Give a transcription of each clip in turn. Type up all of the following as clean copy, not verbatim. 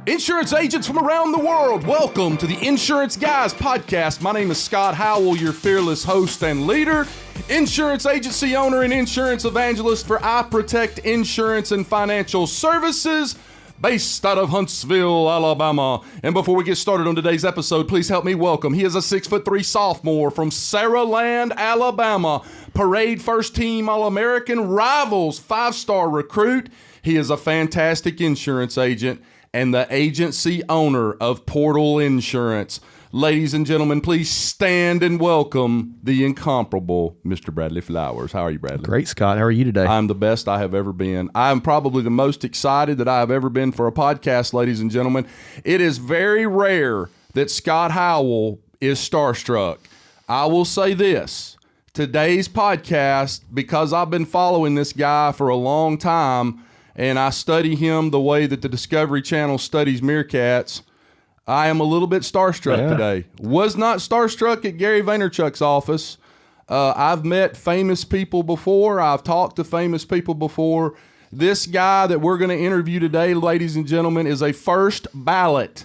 Insurance agents from around the world, welcome to the Insurance Guys podcast. My name is Scott Howell, your fearless host and leader, insurance agency owner and insurance evangelist for I Protect Insurance and Financial Services, based out of Huntsville, Alabama. And before we get started on today's episode, please help me welcome. He is a 6'3" sophomore from Saraland, Alabama, Parade First Team All-American, Rivals 5-star recruit. He is a fantastic insurance agent and the agency owner of Portal Insurance. Ladies and gentlemen, please stand and welcome the incomparable Mr. Bradley Flowers. How are you, Bradley? Great, Scott. How are you today? I'm the best I have ever been. I'm probably the most excited that I have ever been for a podcast, ladies and gentlemen. It is very rare that Scott Howell is starstruck. I will say this. Today's podcast, because I've been following this guy for a long time, and I study him the way that the Discovery Channel studies meerkats, I am a little bit starstruck today. Was not starstruck at Gary Vaynerchuk's office. I've met famous people before. I've talked to famous people before. This guy that we're going to interview today, ladies and gentlemen, is a first ballot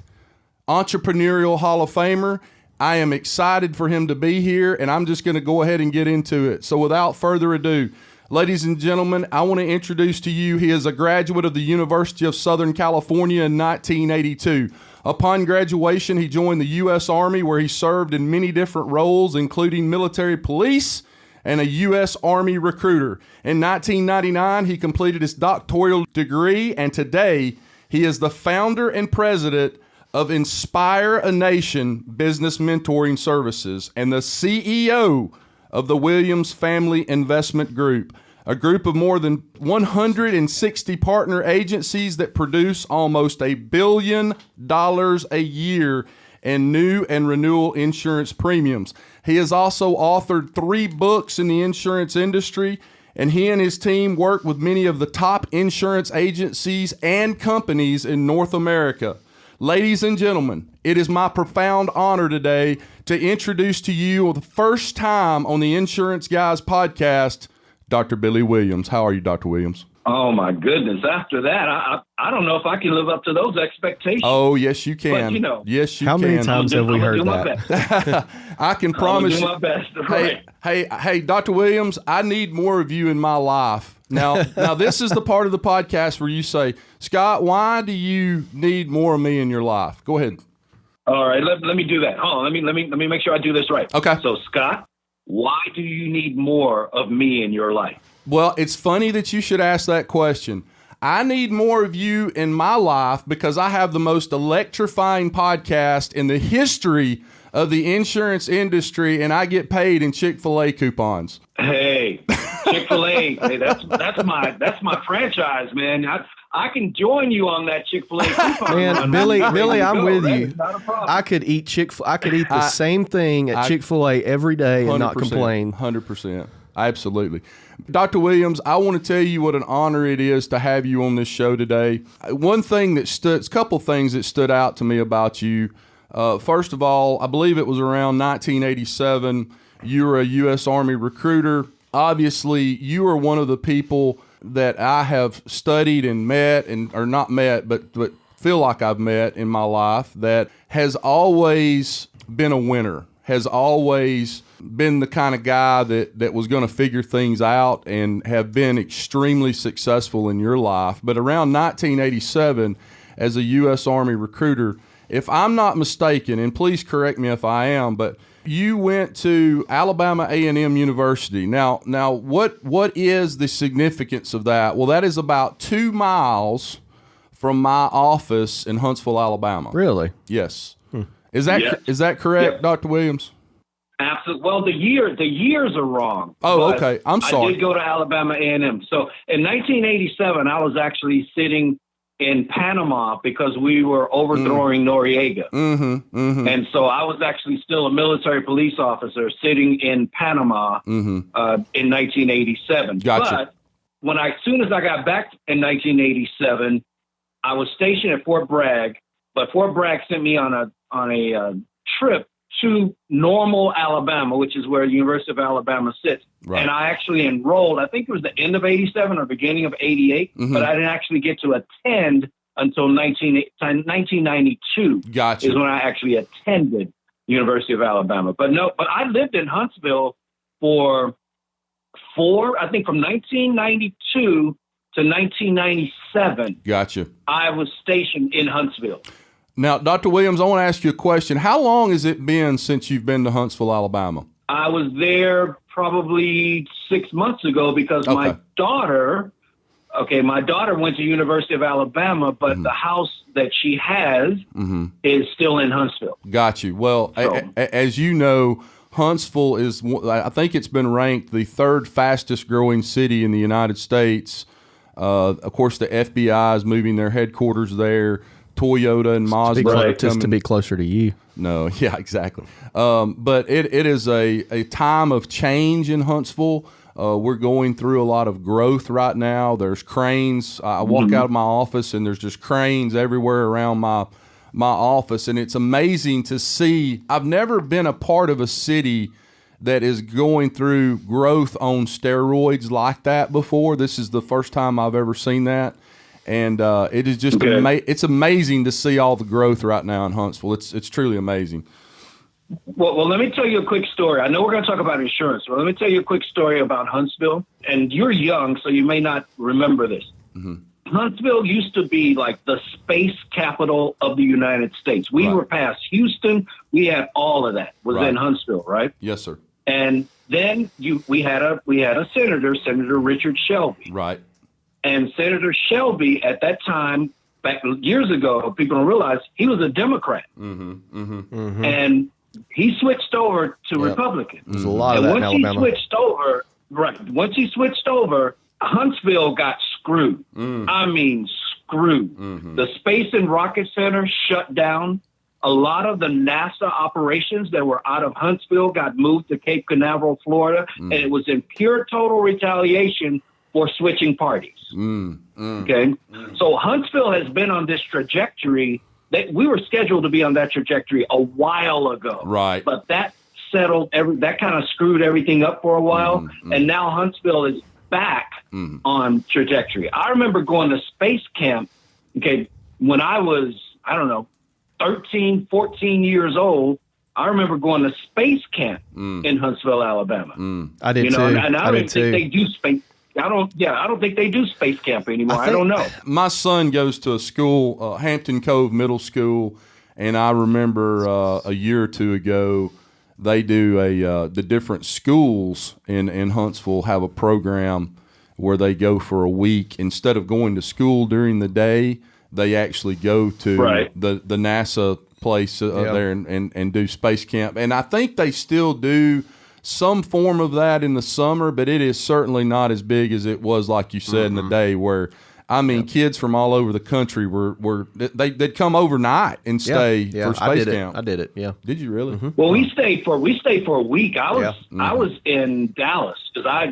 Entrepreneurial Hall of Famer. I am excited for him to be here, and I'm just going to go ahead and get into it. So without further ado, ladies and gentlemen, I want to introduce to you, he is a graduate of the University of Southern California in 1982. Upon graduation, he joined the U.S. Army, where he served in many different roles, including military police and a U.S. Army recruiter. In 1999, he completed his doctoral degree, and today he is the founder and president of Inspire a Nation Business Mentoring Services and the CEO of the Williams Family Investment Group, a group of more than 160 partner agencies that produce almost $1 billion a year in new and renewal insurance premiums. He has also authored 3 books in the insurance industry, and he and his team work with many of the top insurance agencies and companies in North America. Ladies and gentlemen, it is my profound honor today to introduce to you, the first time on the Insurance Guys podcast, Dr. Billy Williams. How are you, Dr. Williams? Oh, my goodness. After that, I don't know if I can live up to those expectations. Oh, yes, you can. But, yes, you How can. many times have we heard that? I can promise you. I'll do my best. Right. Hey, Dr. Williams, I need more of you in my life. Now, this is the part of the podcast where you say, Scott, why do you need more of me in your life? Go ahead. All right, let me do that. Oh, let me make sure I do this right. Okay. So, Scott, why do you need more of me in your life? Well, it's funny that you should ask that question. I need more of you in my life because I have the most electrifying podcast in the history of the insurance industry, and I get paid in Chick-fil-A coupons. Hey, Chick-fil-A, hey, that's my franchise, man. I can join you on that Chick-fil-A coupon. Man, Billy, I'm with you. Not a problem. I could eat the same thing at Chick-fil-A every day and not complain. 100%. Absolutely. Dr. Williams, I want to tell you what an honor it is to have you on this show today. One thing a couple things that stood out to me about you. First of all, I believe it was around 1987. You were a U.S. Army recruiter. Obviously, you are one of the people that I have studied and met, or not met, but feel like I've met in my life, that has always been a winner, has always been the kind of guy that was going to figure things out and have been extremely successful in your life. But around 1987, as a U.S. Army recruiter, if I'm not mistaken, and please correct me if I am, but you went to Alabama A&M University. Now, what is the significance of that? Well, that is about 2 miles from my office in Huntsville, Alabama. Really? Yes. Is that correct, Yep. Dr. Williams? Absolutely. Well, the years are wrong. Oh, okay. I'm sorry. I did go to Alabama A&M. So in 1987, I was actually sitting in Panama because we were overthrowing Noriega. And so I was actually still a military police officer sitting in Panama in 1987. Gotcha. But as soon as I got back in 1987, I was stationed at Fort Bragg, but Fort Bragg sent me on a trip to Normal, Alabama, which is where the University of Alabama sits. Right. And I actually enrolled, I think it was the end of 87 or beginning of 88, but I didn't actually get to attend until 1992. Gotcha. Is when I actually attended University of Alabama. But I lived in Huntsville for I think from 1992 to 1997. Gotcha. I was stationed in Huntsville. Now, Dr. Williams, I want to ask you a question. How long has it been since you've been to Huntsville, Alabama? I was there probably 6 months ago because my daughter went to University of Alabama, but the house that she has is still in Huntsville. Got you. Well, as you know, Huntsville is, I think it's been ranked the third fastest growing city in the United States. Of course, the FBI is moving their headquarters there. Toyota and Mazda. Just to be closer to you. No, yeah, exactly. But it is a time of change in Huntsville. We're going through a lot of growth right now. There's cranes. I walk out of my office and there's just cranes everywhere around my office, and it's amazing to see. I've never been a part of a city that is going through growth on steroids like that before. This is the first time I've ever seen that. And it is just it's amazing to see all the growth right now in Huntsville. It's truly amazing. Well, let me tell you a quick story. I know we're going to talk about insurance, but let me tell you a quick story about Huntsville. And you're young, so you may not remember this. Huntsville used to be like the space capital of the United States. We were past Houston. We had all of that was in Huntsville, right? Yes, sir. And then we had a senator, Senator Richard Shelby. Right. And Senator Shelby at that time, back years ago, people don't realize he was a Democrat. And he switched over to Republican. There's a lot of that in Alabama. Once he switched over, Huntsville got screwed. I mean, screwed. The Space and Rocket Center shut down. A lot of the NASA operations that were out of Huntsville got moved to Cape Canaveral, Florida, and it was in pure total retaliation for switching parties. Okay? So Huntsville has been on this trajectory. That we were scheduled to be on that trajectory a while ago. Right. But that settled that kind of screwed everything up for a while. And now Huntsville is back on trajectory. I remember going to space camp, when I was, 13, 14 years old. I remember going to space camp in Huntsville, Alabama. I did too. And I don't think they do space. I don't think they do space camp anymore. I don't know. My son goes to a school, Hampton Cove Middle School, and I remember a year or two ago they do the different schools in Huntsville have a program where they go for a week. Instead of going to school during the day, they actually go to the NASA place there and do space camp. And I think they still do some form of that in the summer, but it is certainly not as big as it was, like you said, in the day where, I mean, kids from all over the country they'd come overnight and stay for space camp. I did it. Yeah. Did you really? Well, we stayed for a week. I was in Dallas because I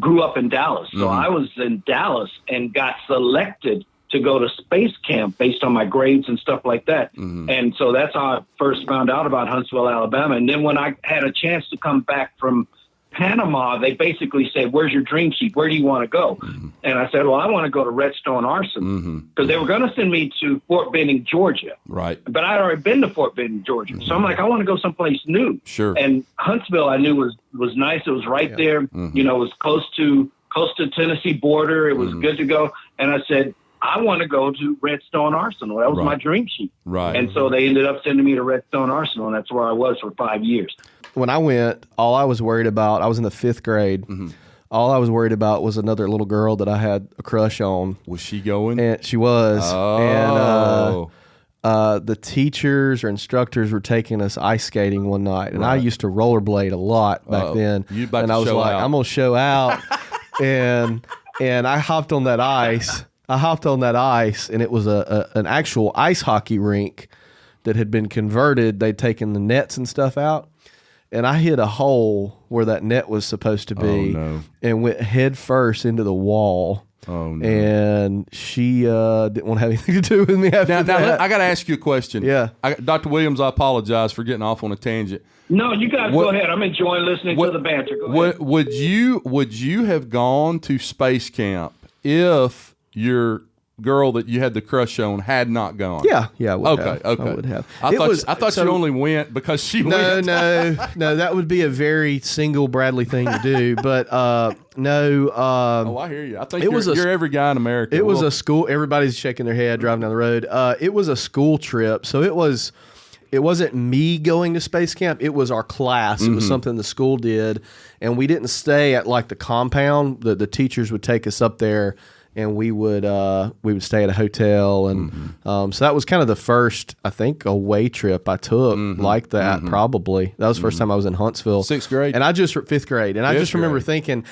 grew up in Dallas, so I was in Dallas and got selected to go to space camp based on my grades and stuff like that. And so that's how I first found out about Huntsville, Alabama. And then when I had a chance to come back from Panama, they basically said, "Where's your dream sheet? Where do you want to go?" And I said, "Well, I want to go to Redstone Arsenal," because they were going to send me to Fort Benning, Georgia. Right. But I'd already been to Fort Benning, Georgia. So I'm like, I want to go someplace new. Sure. And Huntsville I knew was nice. It was right there. It was close to Tennessee border. It was good to go. And I said, I want to go to Redstone Arsenal. That was my dream sheet. Right. And so they ended up sending me to Redstone Arsenal, and that's where I was for 5 years. When I went, all I was worried about, I was in the 5th grade. All I was worried about was another little girl that I had a crush on. Was she going? And she was. Oh. And the teachers or instructors were taking us ice skating one night. And I used to rollerblade a lot back then. And I was like, I'm going to show out. and I hopped on that ice. And it was an actual ice hockey rink that had been converted. They'd taken the nets and stuff out. And I hit a hole where that net was supposed to be and went head first into the wall. Oh, no. And she didn't want to have anything to do with me after that. Now, I got to ask you a question. Yeah. Dr. Williams, I apologize for getting off on a tangent. No, you guys go ahead. I'm enjoying listening to the banter. Go ahead. Would you have gone to space camp if your girl that you had the crush on had not gone? Yeah, I would okay, have. okay. I would have. I thought you only went because she went. No, that would be a very single Bradley thing to do. But no. I hear you. I think you're every guy in America. It was a school. Everybody's shaking their head driving down the road. It was a school trip, so it wasn't me going to space camp. It was our class. It was something the school did, and we didn't stay at like the compound. The teachers would take us up there, and we would stay at a hotel, and so that was kind of the first, I think, away trip I took like that. Probably that was the first time I was in Huntsville, 6th grade, and fifth grade, and I just remember thinking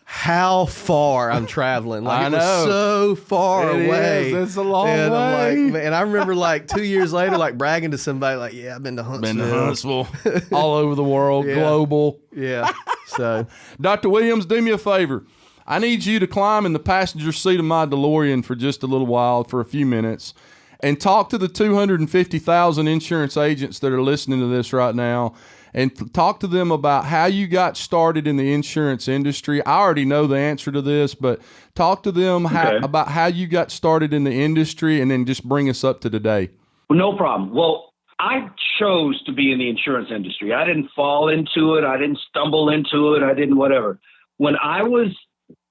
how far I'm traveling. Like, it was so far away. It's a long and way. I'm like, and I remember like 2 years later, like bragging to somebody, like, yeah, I've been to Huntsville. All over the world, global. Yeah. So, Dr. Williams, do me a favor. I need you to climb in the passenger seat of my DeLorean for just a little while, for a few minutes, and talk to the 250,000 insurance agents that are listening to this right now, and talk to them about how you got started in the insurance industry. I already know the answer to this, but talk to them about how you got started in the industry, and then just bring us up to today. Well, no problem. Well, I chose to be in the insurance industry. I didn't fall into it. I didn't stumble into it. I didn't whatever. When I was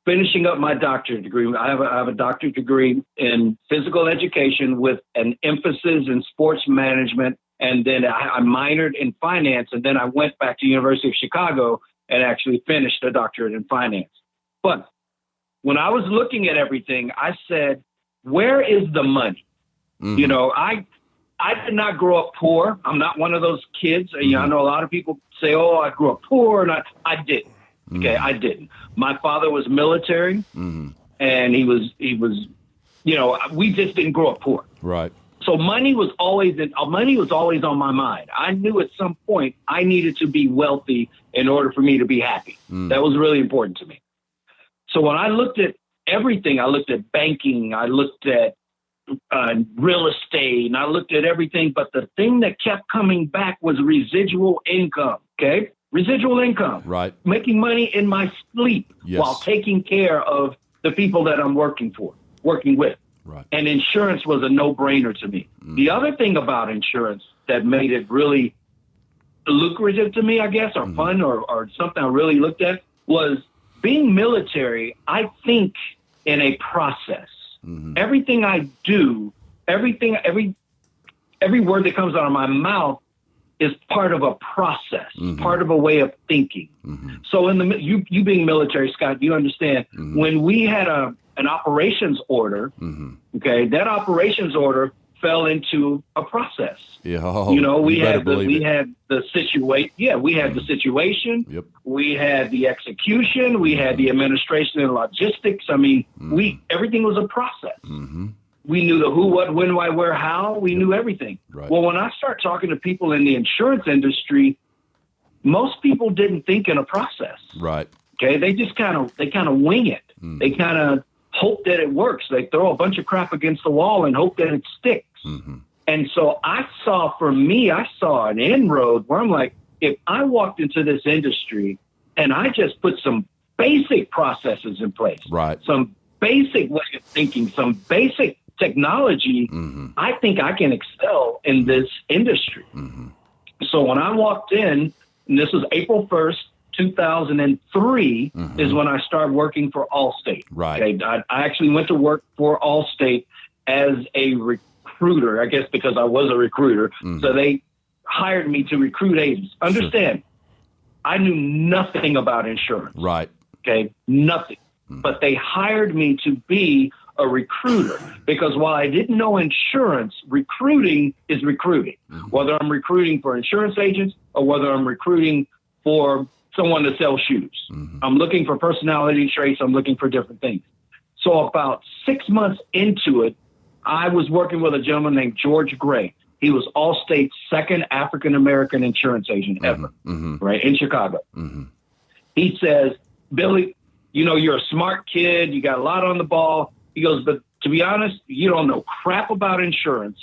finishing up my doctorate degree, I have a doctorate degree in physical education with an emphasis in sports management. And then I minored in finance, and then I went back to University of Chicago and actually finished a doctorate in finance. But when I was looking at everything, I said, where is the money? You know, I did not grow up poor. I'm not one of those kids. You know, I know a lot of people say, oh, I grew up poor, and I didn't. Okay, I didn't. My father was military, and he was, you know, we just didn't grow up poor. Right. So money was always on my mind. I knew at some point I needed to be wealthy in order for me to be happy. That was really important to me. So when I looked at everything, I looked at banking, I looked at real estate, and I looked at everything. But the thing that kept coming back was residual income. Okay, residual income. Right. Making money in my sleep while taking care of the people that I'm working with. Right. And insurance was a no-brainer to me. The other thing about insurance that made it really lucrative to me, I guess, or fun, or something I really looked at, was being military. I think in a process. Everything I do, every word that comes out of my mouth is part of a process, part of a way of thinking. So you being military, Scott, you understand when we had an operations order, okay, that operations order fell into a process. Yeah, you know, we had the situation. Yeah, we had the situation. Yep. We had the execution. We had the administration and logistics. I mean, everything was a process. We knew the who, what, when, why, where, how. We knew everything. Right. Well, when I start talking to people in the insurance industry, most people didn't think in a process. Right. Okay, they just kind of wing it. They kind of hope that it works. They throw a bunch of crap against the wall and hope that it sticks. And so I saw an inroad where I'm like, if I walked into this industry and I just put some basic processes in place, right, some basic way of thinking, some basic technology, I think I can excel in this industry. So when I walked in, and this was April 1st, 2003 is when I started working for Allstate. Right. Okay? I actually went to work for Allstate as a recruiter, I guess because I was a recruiter. So they hired me to recruit agents. Understand, I knew nothing about insurance. Right. Okay, nothing. But they hired me to be a recruiter because while I didn't know insurance, recruiting is recruiting. Whether I'm recruiting for insurance agents or whether I'm recruiting for someone to sell shoes. I'm looking for personality traits. I'm looking for different things. So about 6 months into it, I was working with a gentleman named George Gray. He was Allstate's second African-American insurance agent ever, right, in Chicago. He says, Billy, you know, you're a smart kid. You got a lot on the ball. He goes, but to be honest, you don't know crap about insurance.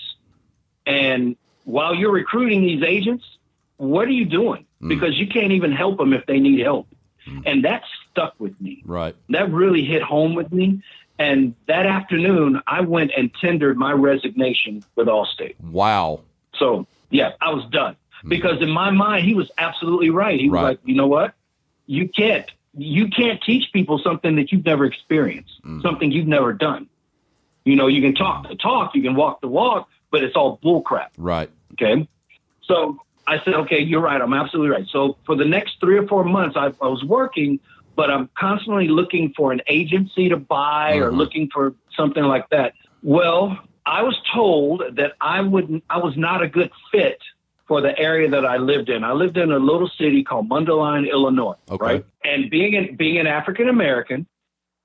And while you're recruiting these agents, what are you doing? Because you can't even help them if they need help. And that stuck with me. Right. That really hit home with me. And that afternoon, I went and tendered my resignation with Allstate. Wow. So, yeah, I was done. Because in my mind, he was absolutely right. He was like, you know what? You can't teach people something that you've never experienced, something you've never done. You know, you can talk the talk, you can walk the walk, but it's all bull crap. Right. Okay. So I said, okay, you're right. I'm absolutely right. So for the next 3 or 4 months, I was working, but I'm constantly looking for an agency to buy or looking for something like that. Well, I was told that I was not a good fit for the area that I lived in. I lived in a little city called Mundelein, Illinois. Okay. Right. And being an African American,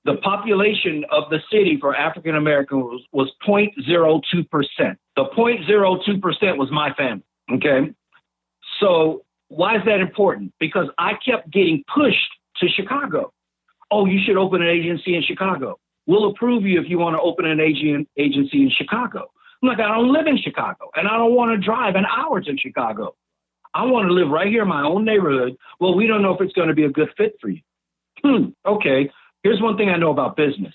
the population of the city for African American was 0.02%. The 0.02% was my family. Okay. So why is that important? Because I kept getting pushed to Chicago. Oh, you should open an agency in Chicago. We'll approve you if you want to open an agency in Chicago. I'm like, I don't live in Chicago, and I don't want to drive an hour to Chicago. I want to live right here in my own neighborhood. Well, we don't know if it's going to be a good fit for you. Okay. Here's one thing I know about business.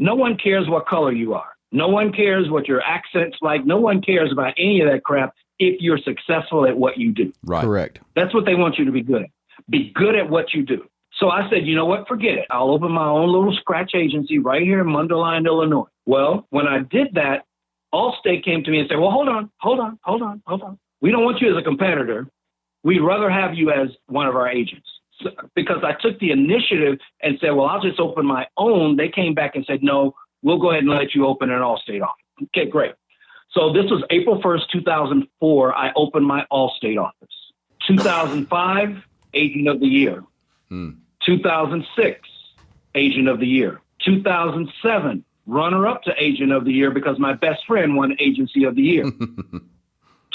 No one cares what color you are. No one cares what your accent's like. No one cares about any of that crap if you're successful at what you do. Right. Correct. That's what they want you to be good at. Be good at what you do. So I said, you know what? Forget it. I'll open my own little scratch agency right here in Mundelein, Illinois. Well, when I did that, Allstate came to me and said, well, hold on. We don't want you as a competitor. We'd rather have you as one of our agents. So, because I took the initiative and said, well, I'll just open my own. They came back and said, no, we'll go ahead and let you open an Allstate office. Okay, great. So this was April 1st, 2004. I opened my Allstate office. 2005, Agent of the Year. 2006, Agent of the Year. 2007, runner-up to Agent of the Year because my best friend won Agency of the Year.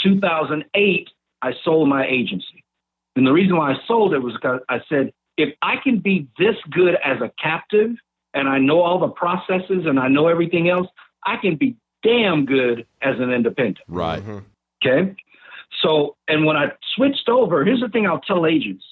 2008, I sold my agency. And the reason why I sold it was because I said, if I can be this good as a captive and I know all the processes and I know everything else, I can be damn good as an independent. Right. Okay. So, and when I switched over, here's the thing I'll tell agents,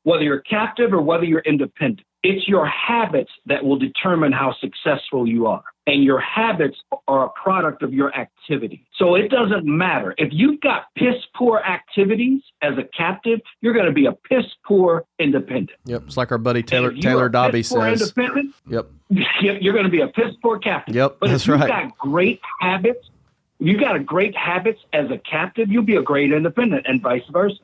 whether you're captive or whether you're independent, it's your habits that will determine how successful you are. And your habits are a product of your activity. So it doesn't matter. If you've got piss poor activities as a captive, you're going to be a piss poor independent. Yep. It's like our buddy Taylor Dobby says. Yep. You're going to be a piss poor captive. Yep. But that's if you've right. got great habits, you got a great habits as a captive, you'll be a great independent and vice versa.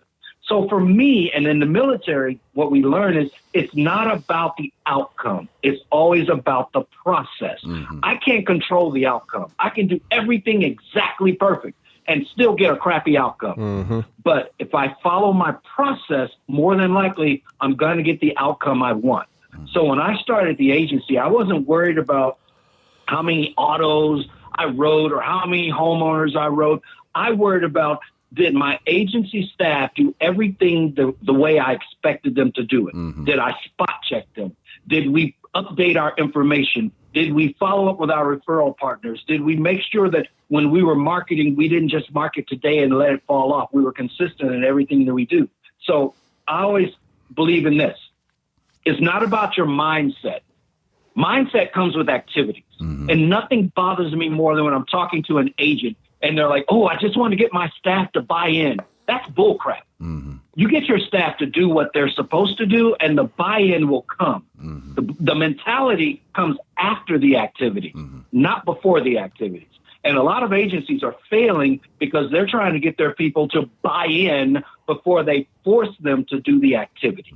So for me, and in the military, what we learn is it's not about the outcome. It's always about the process. I can't control the outcome. I can do everything exactly perfect and still get a crappy outcome. But if I follow my process, more than likely, I'm going to get the outcome I want. So when I started the agency, I wasn't worried about how many autos I wrote or how many homeowners I wrote. I worried about, did my agency staff do everything the way I expected them to do it? Did I spot check them? Did we update our information? Did we follow up with our referral partners? Did we make sure that when we were marketing, we didn't just market today and let it fall off? We were consistent in everything that we do. So I always believe in this. It's not about your mindset. Mindset comes with activities. And nothing bothers me more than when I'm talking to an agent and they're like, oh, I just want to get my staff to buy in. That's bullcrap. You get your staff to do what they're supposed to do, and the buy-in will come. The mentality comes after the activity, not before the activities. And a lot of agencies are failing because they're trying to get their people to buy in before they force them to do the activity.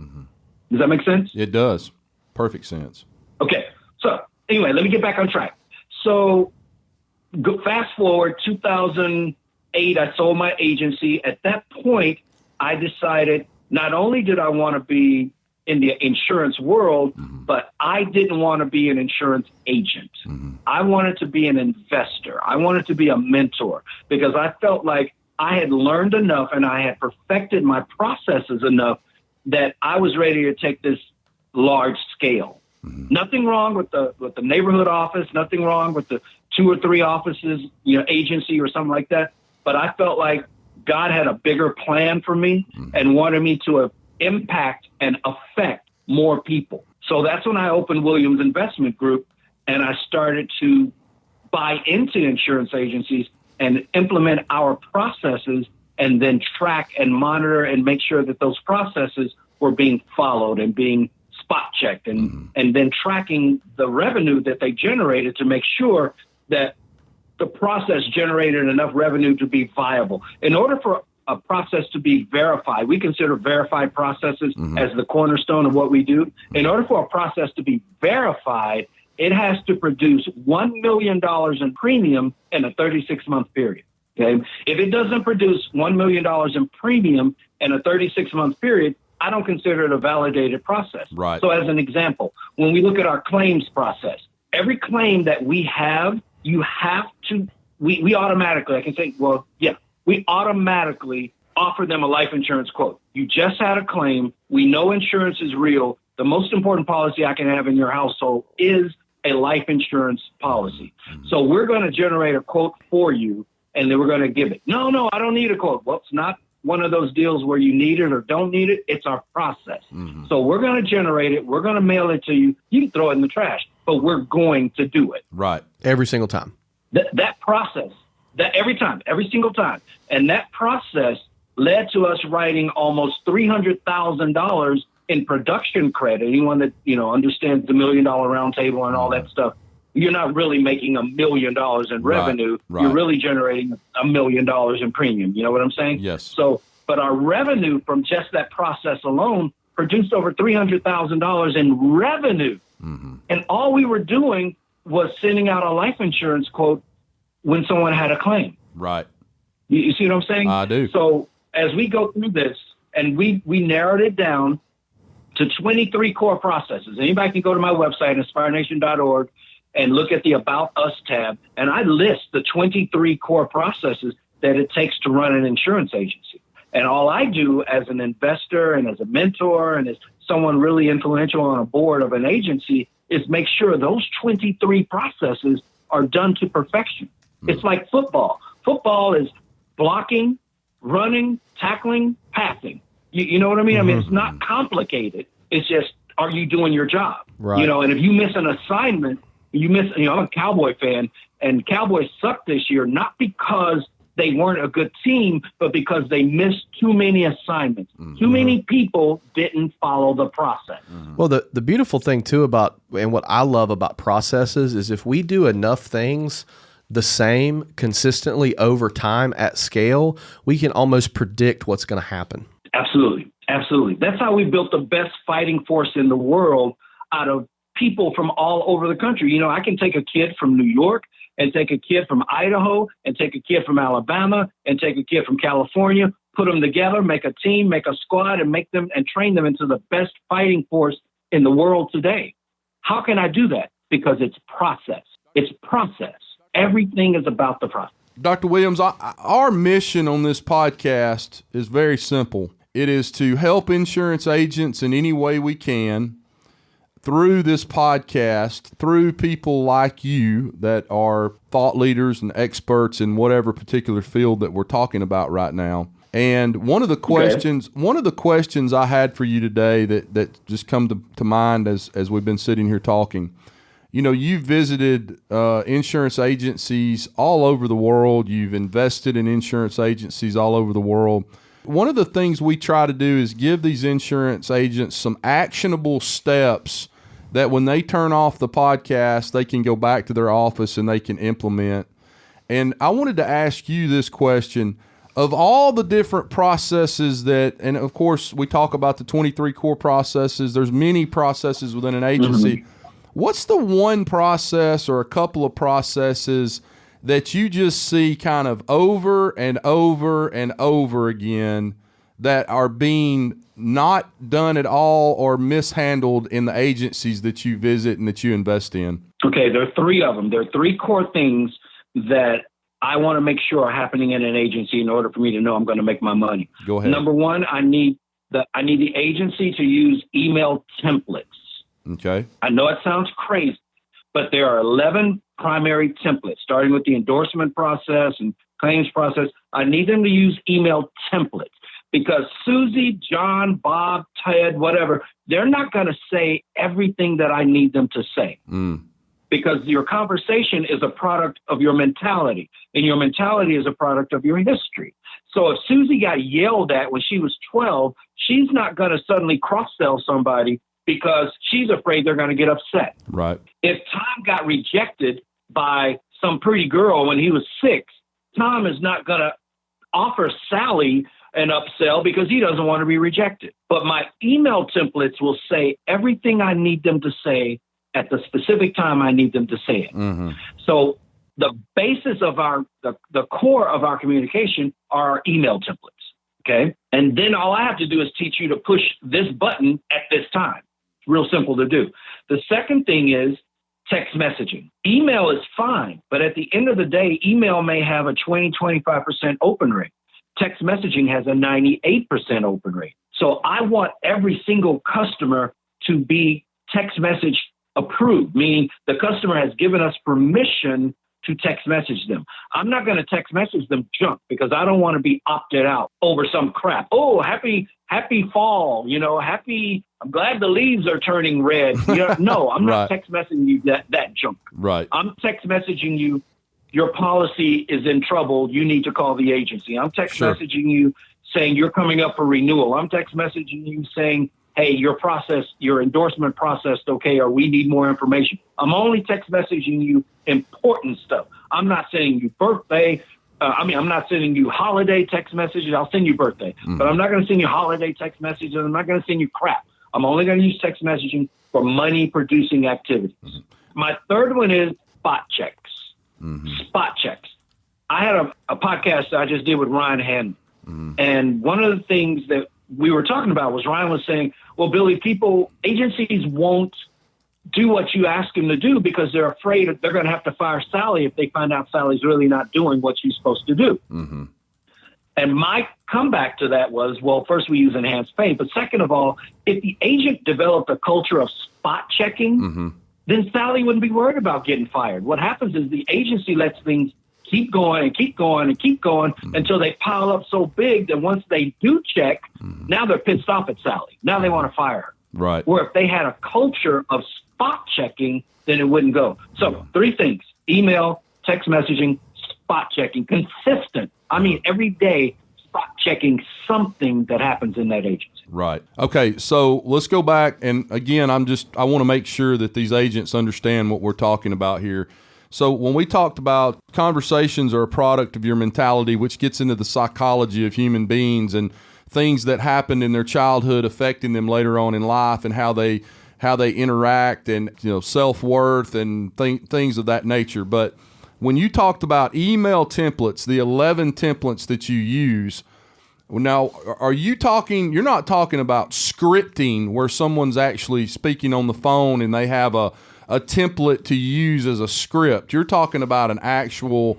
Does that make sense? It does. Perfect sense. Okay. So anyway, let me get back on track. So fast forward 2008, I sold my agency. At that point, I decided not only did I want to be in the insurance world, but I didn't want to be an insurance agent. I wanted to be an investor. I wanted to be a mentor because I felt like I had learned enough and I had perfected my processes enough that I was ready to take this large scale. Nothing wrong with the neighborhood office, nothing wrong with the 2 or 3 offices, agency or something like that. But I felt like God had a bigger plan for me and wanted me to impact and affect more people. So that's when I opened Williams Investment Group. and I started to buy into insurance agencies and implement our processes and then track and monitor and make sure that those processes were being followed and being spot checked and then tracking the revenue that they generated to make sure that the process generated enough revenue to be viable. In order for a process to be verified, we consider verified processes as the cornerstone of what we do. In order for a process to be verified, it has to produce $1 million in premium in a 36-month period. Okay. If it doesn't produce $1 million in premium in a 36-month period, I don't consider it a validated process. Right. So as an example, when we look at our claims process, every claim that we have, you have to, we automatically, I can say, well, yeah, we automatically offer them a life insurance quote. You just had a claim. We know insurance is real. The most important policy I can have in your household is a life insurance policy. So we're going to generate a quote for you, and then we're going to give it. No, I don't need a quote. Well, it's not one of those deals where you need it or don't need it. It's our process. So we're going to generate it. We're going to mail it to you. You can throw it in the trash, but we're going to do it. Right. Every single time. That process, that every time, every single time. And that process led to us writing almost $300,000 in production credit. Anyone that, understands the $1 Million Round Table and all that stuff, you're not really making $1 million in revenue. Right. You're really generating $1 million in premium. You know what I'm saying? Yes. So, but our revenue from just that process alone produced over $300,000 in revenue. And all we were doing was sending out a life insurance quote when someone had a claim. Right. You see what I'm saying? I do. So as we go through this, and we narrowed it down to 23 core processes. Anybody can go to my website, inspirenation.org, and look at the About Us tab, and I list the 23 core processes that it takes to run an insurance agency. And all I do as an investor and as a mentor and as someone really influential on a board of an agency is make sure those 23 processes are done to perfection. It's like football. Football is blocking, running, tackling, passing. You know what I mean? I mean, it's not complicated. It's just, are you doing your job? Right. And if you miss an assignment, I'm a Cowboy fan, and Cowboys sucked this year, not because they weren't a good team, but because they missed too many assignments. Too many people didn't follow the process. Well, the beautiful thing too about, and what I love about processes is if we do enough things the same consistently over time at scale, we can almost predict what's going to happen. Absolutely. Absolutely. That's how we built the best fighting force in the world out of people from all over the country. I can take a kid from New York and take a kid from Idaho and take a kid from Alabama and take a kid from California, put them together, make a team, make a squad, and make them and train them into the best fighting force in the world today. How can I do that? Because it's process. It's process. Everything is about the process. Dr. Williams, our mission on this podcast is very simple. It is to help insurance agents in any way we can through this podcast, through people like you that are thought leaders and experts in whatever particular field that we're talking about right now. And one of the questions I had for you today that just come to mind as we've been sitting here talking. You've visited insurance agencies all over the world. You've invested in insurance agencies all over the world. One of the things we try to do is give these insurance agents some actionable steps that when they turn off the podcast, they can go back to their office and they can implement. And I wanted to ask you this question. Of all the different processes and of course we talk about the 23 core processes, there's many processes within an agency. What's the one process or a couple of processes that you just see kind of over and over and over again that are being not done at all or mishandled in the agencies that you visit and that you invest in? Okay, there are three of them. There are three core things that I want to make sure are happening in an agency in order for me to know I'm going to make my money. Go ahead. Number one, I need the agency to use email templates. Okay. I know it sounds crazy, but there are 11 primary templates, starting with the endorsement process and claims process. I need them to use email templates because Susie, John, Bob, Ted, whatever, they're not going to say everything that I need them to say. because your conversation is a product of your mentality, and your mentality is a product of your history. So if Susie got yelled at when she was 12, she's not going to suddenly cross-sell somebody because she's afraid they're going to get upset. Right. If Tom got rejected by some pretty girl when he was 6, Tom is not going to offer Sally an upsell because he doesn't want to be rejected. But my email templates will say everything I need them to say at the specific time I need them to say it. Mm-hmm. So the basis of the core of our communication are our email templates. Okay. And then all I have to do is teach you to push this button at this time. It's real simple to do. The second thing is text messaging. Email is fine, but at the end of the day, email may have a 20-25% open rate. Text messaging has a 98% open rate. So I want every single customer to be text message approved, meaning the customer has given us permission to text message them. I'm not going to text message them junk because I don't want to be opted out over some crap. Oh, happy fall, I'm glad the leaves are turning red. No, I'm not text messaging you that junk. Right. I'm text messaging you, your policy is in trouble. You need to call the agency. I'm text messaging you saying you're coming up for renewal. I'm text messaging you saying, hey, your endorsement processed, okay, or we need more information. I'm only text messaging you important stuff. I'm not sending you birthday. I'm not sending you holiday text messages. I'll send you birthday, but I'm not going to send you holiday text messages. I'm not going to send you crap. I'm only going to use text messaging for money-producing activities. My third one is spot checks. Spot checks. I had a podcast that I just did with Ryan Hannon, and one of the things that we were talking about was Ryan was saying, well, Billy, agencies won't do what you ask them to do because they're afraid that they're going to have to fire Sally if they find out Sally's really not doing what she's supposed to do. Mm-hmm. And my comeback to that was, well, first we use enhanced pay, but second of all, if the agent developed a culture of spot checking, then Sally wouldn't be worried about getting fired. What happens is the agency lets things keep going and keep going and keep going until they pile up so big that once they do check, now they're pissed off at Sally. Now they want to fire her. Right. Where if they had a culture of spot checking, then it wouldn't go. So 3 things: email, text messaging, spot checking, consistent. I mean, every day, spot checking something that happens in that agency. Right. Okay. So let's go back. And again, I want to make sure that these agents understand what we're talking about here. So when we talked about conversations are a product of your mentality, which gets into the psychology of human beings and things that happened in their childhood affecting them later on in life and how they interact and self-worth and things of that nature. But when you talked about email templates, the 11 templates that you use, now you're not talking about scripting where someone's actually speaking on the phone and they have a template to use as a script. You're talking about an actual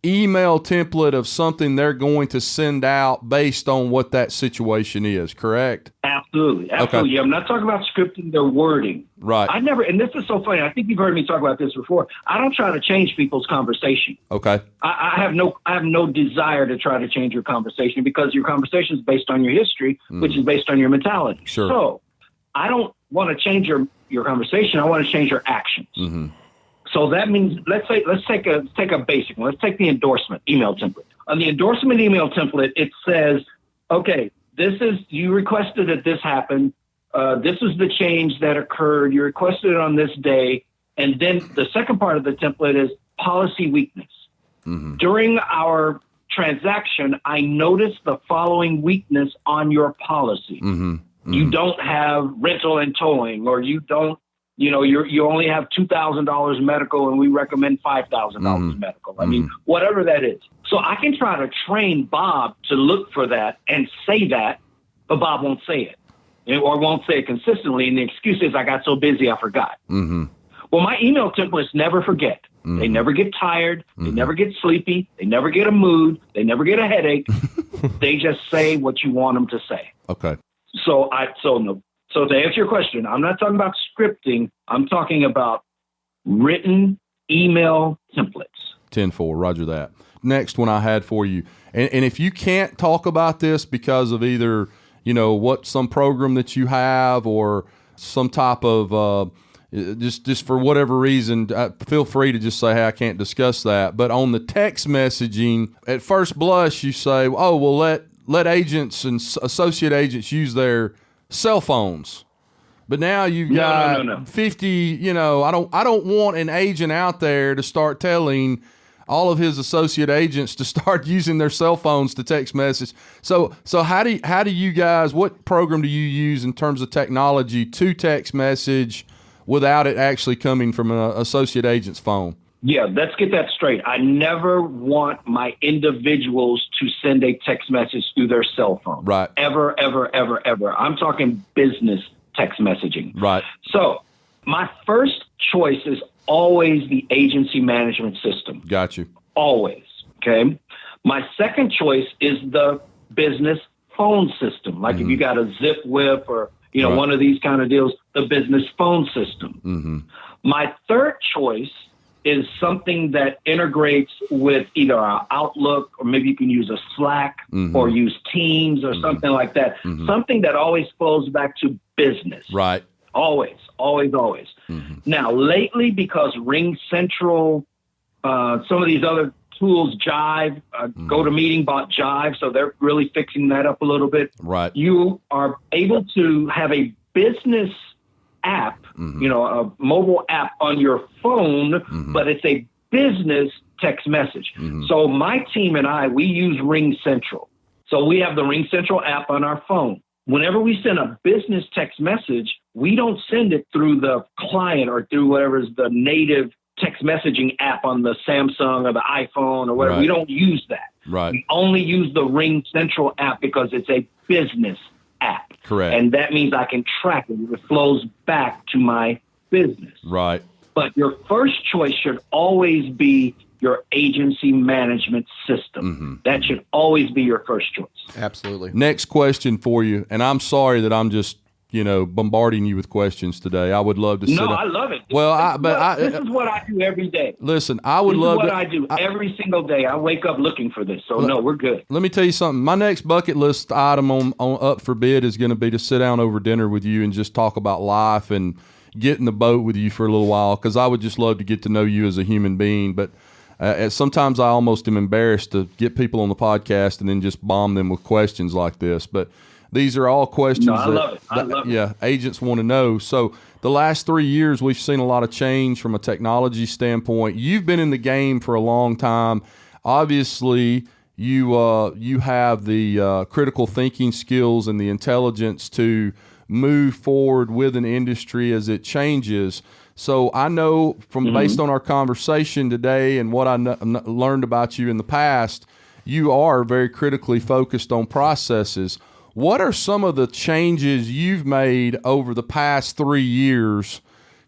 email template of something they're going to send out based on what that situation is, correct? Absolutely. Okay. I'm not talking about scripting their wording. Right. And this is so funny. I think you've heard me talk about this before. I don't try to change people's conversation. Okay. I have no desire to try to change your conversation because your conversation is based on your history, which is based on your mentality. Sure. So I don't want to change your conversation. I want to change your actions. Mm-hmm. So that means let's take a basic one. Let's take the endorsement email template. On the endorsement email template, it says, okay, you requested that this happen. This is the change that occurred. You requested it on this day. And then the second part of the template is policy weakness. Mm-hmm. During our transaction, I noticed the following weakness on your policy. Mm-hmm. Mm-hmm. You don't have rental and towing, or you don't, you only have $2,000 medical and we recommend $5,000 medical. I mean, whatever that is. So I can try to train Bob to look for that and say that, but Bob won't say it or won't say it consistently. And the excuse is I got so busy, I forgot. Mm-hmm. Well, my email templates never forget. Mm-hmm. They never get tired. Mm-hmm. They never get sleepy. They never get a mood. They never get a headache. They just say what you want them to say. Okay. So to answer your question, I'm not talking about scripting. I'm talking about written email templates. 10-4, roger that. Next one I had for you. And if you can't talk about this because of either, some program that you have or some type of, Just for whatever reason, feel free to just say, hey, I can't discuss that. But on the text messaging, at first blush, you say, oh, well, let agents and associate agents use their cell phones. But now you've got 50, I don't want an agent out there to start telling all of his associate agents to start using their cell phones to text message. So how do you guys, what program do you use in terms of technology to text message without it actually coming from an associate agent's phone? Yeah, let's get that straight. I never want my individuals to send a text message through their cell phone. Right. Ever, ever, ever, ever. I'm talking business text messaging. Right. So my first choice is always the agency management system. Got you. Always. Okay. My second choice is the business phone system. Like if you got a Zip Whip or, one of these kind of deals, the business phone system. My third choice is something that integrates with either our Outlook, or maybe you can use a Slack or use Teams or something like that. Something that always flows back to business. Right. Always, always, always. Now, lately, because Ring Central, some of these other tools, Jive, GoToMeeting bought Jive, so they're really fixing that up a little bit. Right. You are able to have a business app, a mobile app on your phone, but it's a business text message. So my team and I, we use Ring Central. So we have the Ring Central app on our phone. Whenever we send a business text message, we don't send it through the client or through whatever is the native text messaging app on the Samsung or the iPhone or whatever. Right. We don't use that. Right. We only use the Ring Central app because it's a business app. Correct. And that means I can track it. It flows back to my business. Right. But your first choice should always be your agency management system. That should always be your first choice. Absolutely. Next question for you, and I'm sorry that I'm just bombarding you with questions today. I would love to sit I love it. Well, this is what I do every day. Listen, I would love what to. I do every single day. I wake up looking for this. So no, we're good. Let me tell you something. My next bucket list item on up for bid is going to be to sit down over dinner with you and just talk about life and get in the boat with you for a little while, because I would just love to get to know you as a human being. But sometimes I almost am embarrassed to get people on the podcast and then just bomb them with questions like this. But these are all questions I love it. Yeah, agents want to know. So the last 3 years, we've seen a lot of change from a technology standpoint. You've been in the game for a long time. Obviously, you have the critical thinking skills and the intelligence to move forward with an industry as it changes. So I know from based on our conversation today and what I learned about you in the past, you are very critically focused on processes. What are some of the changes you've made over the past 3 years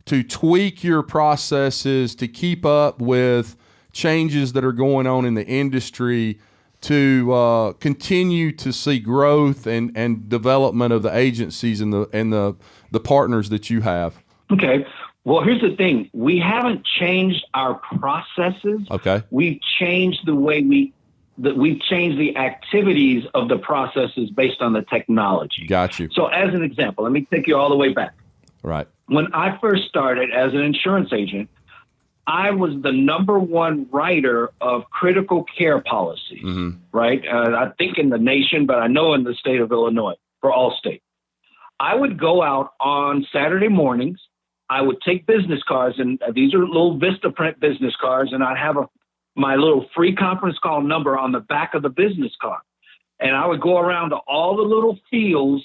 to tweak your processes to keep up with changes that are going on in the industry, to continue to see growth and development of the agencies and the partners that you have? Okay. Well, here's the thing. We haven't changed our processes. Okay. We've changed the way we've changed the activities of the processes based on the technology. Got you. So as an example, let me take you all the way back. Right. When I first started as an insurance agent, I was the number one writer of critical care policies, right? I think in the nation, but I know in the state of Illinois for Allstate. I would go out on Saturday mornings. I would take business cards, and these are little Vistaprint business cards, and I'd have my little free conference call number on the back of the business card. And I would go around to all the little fields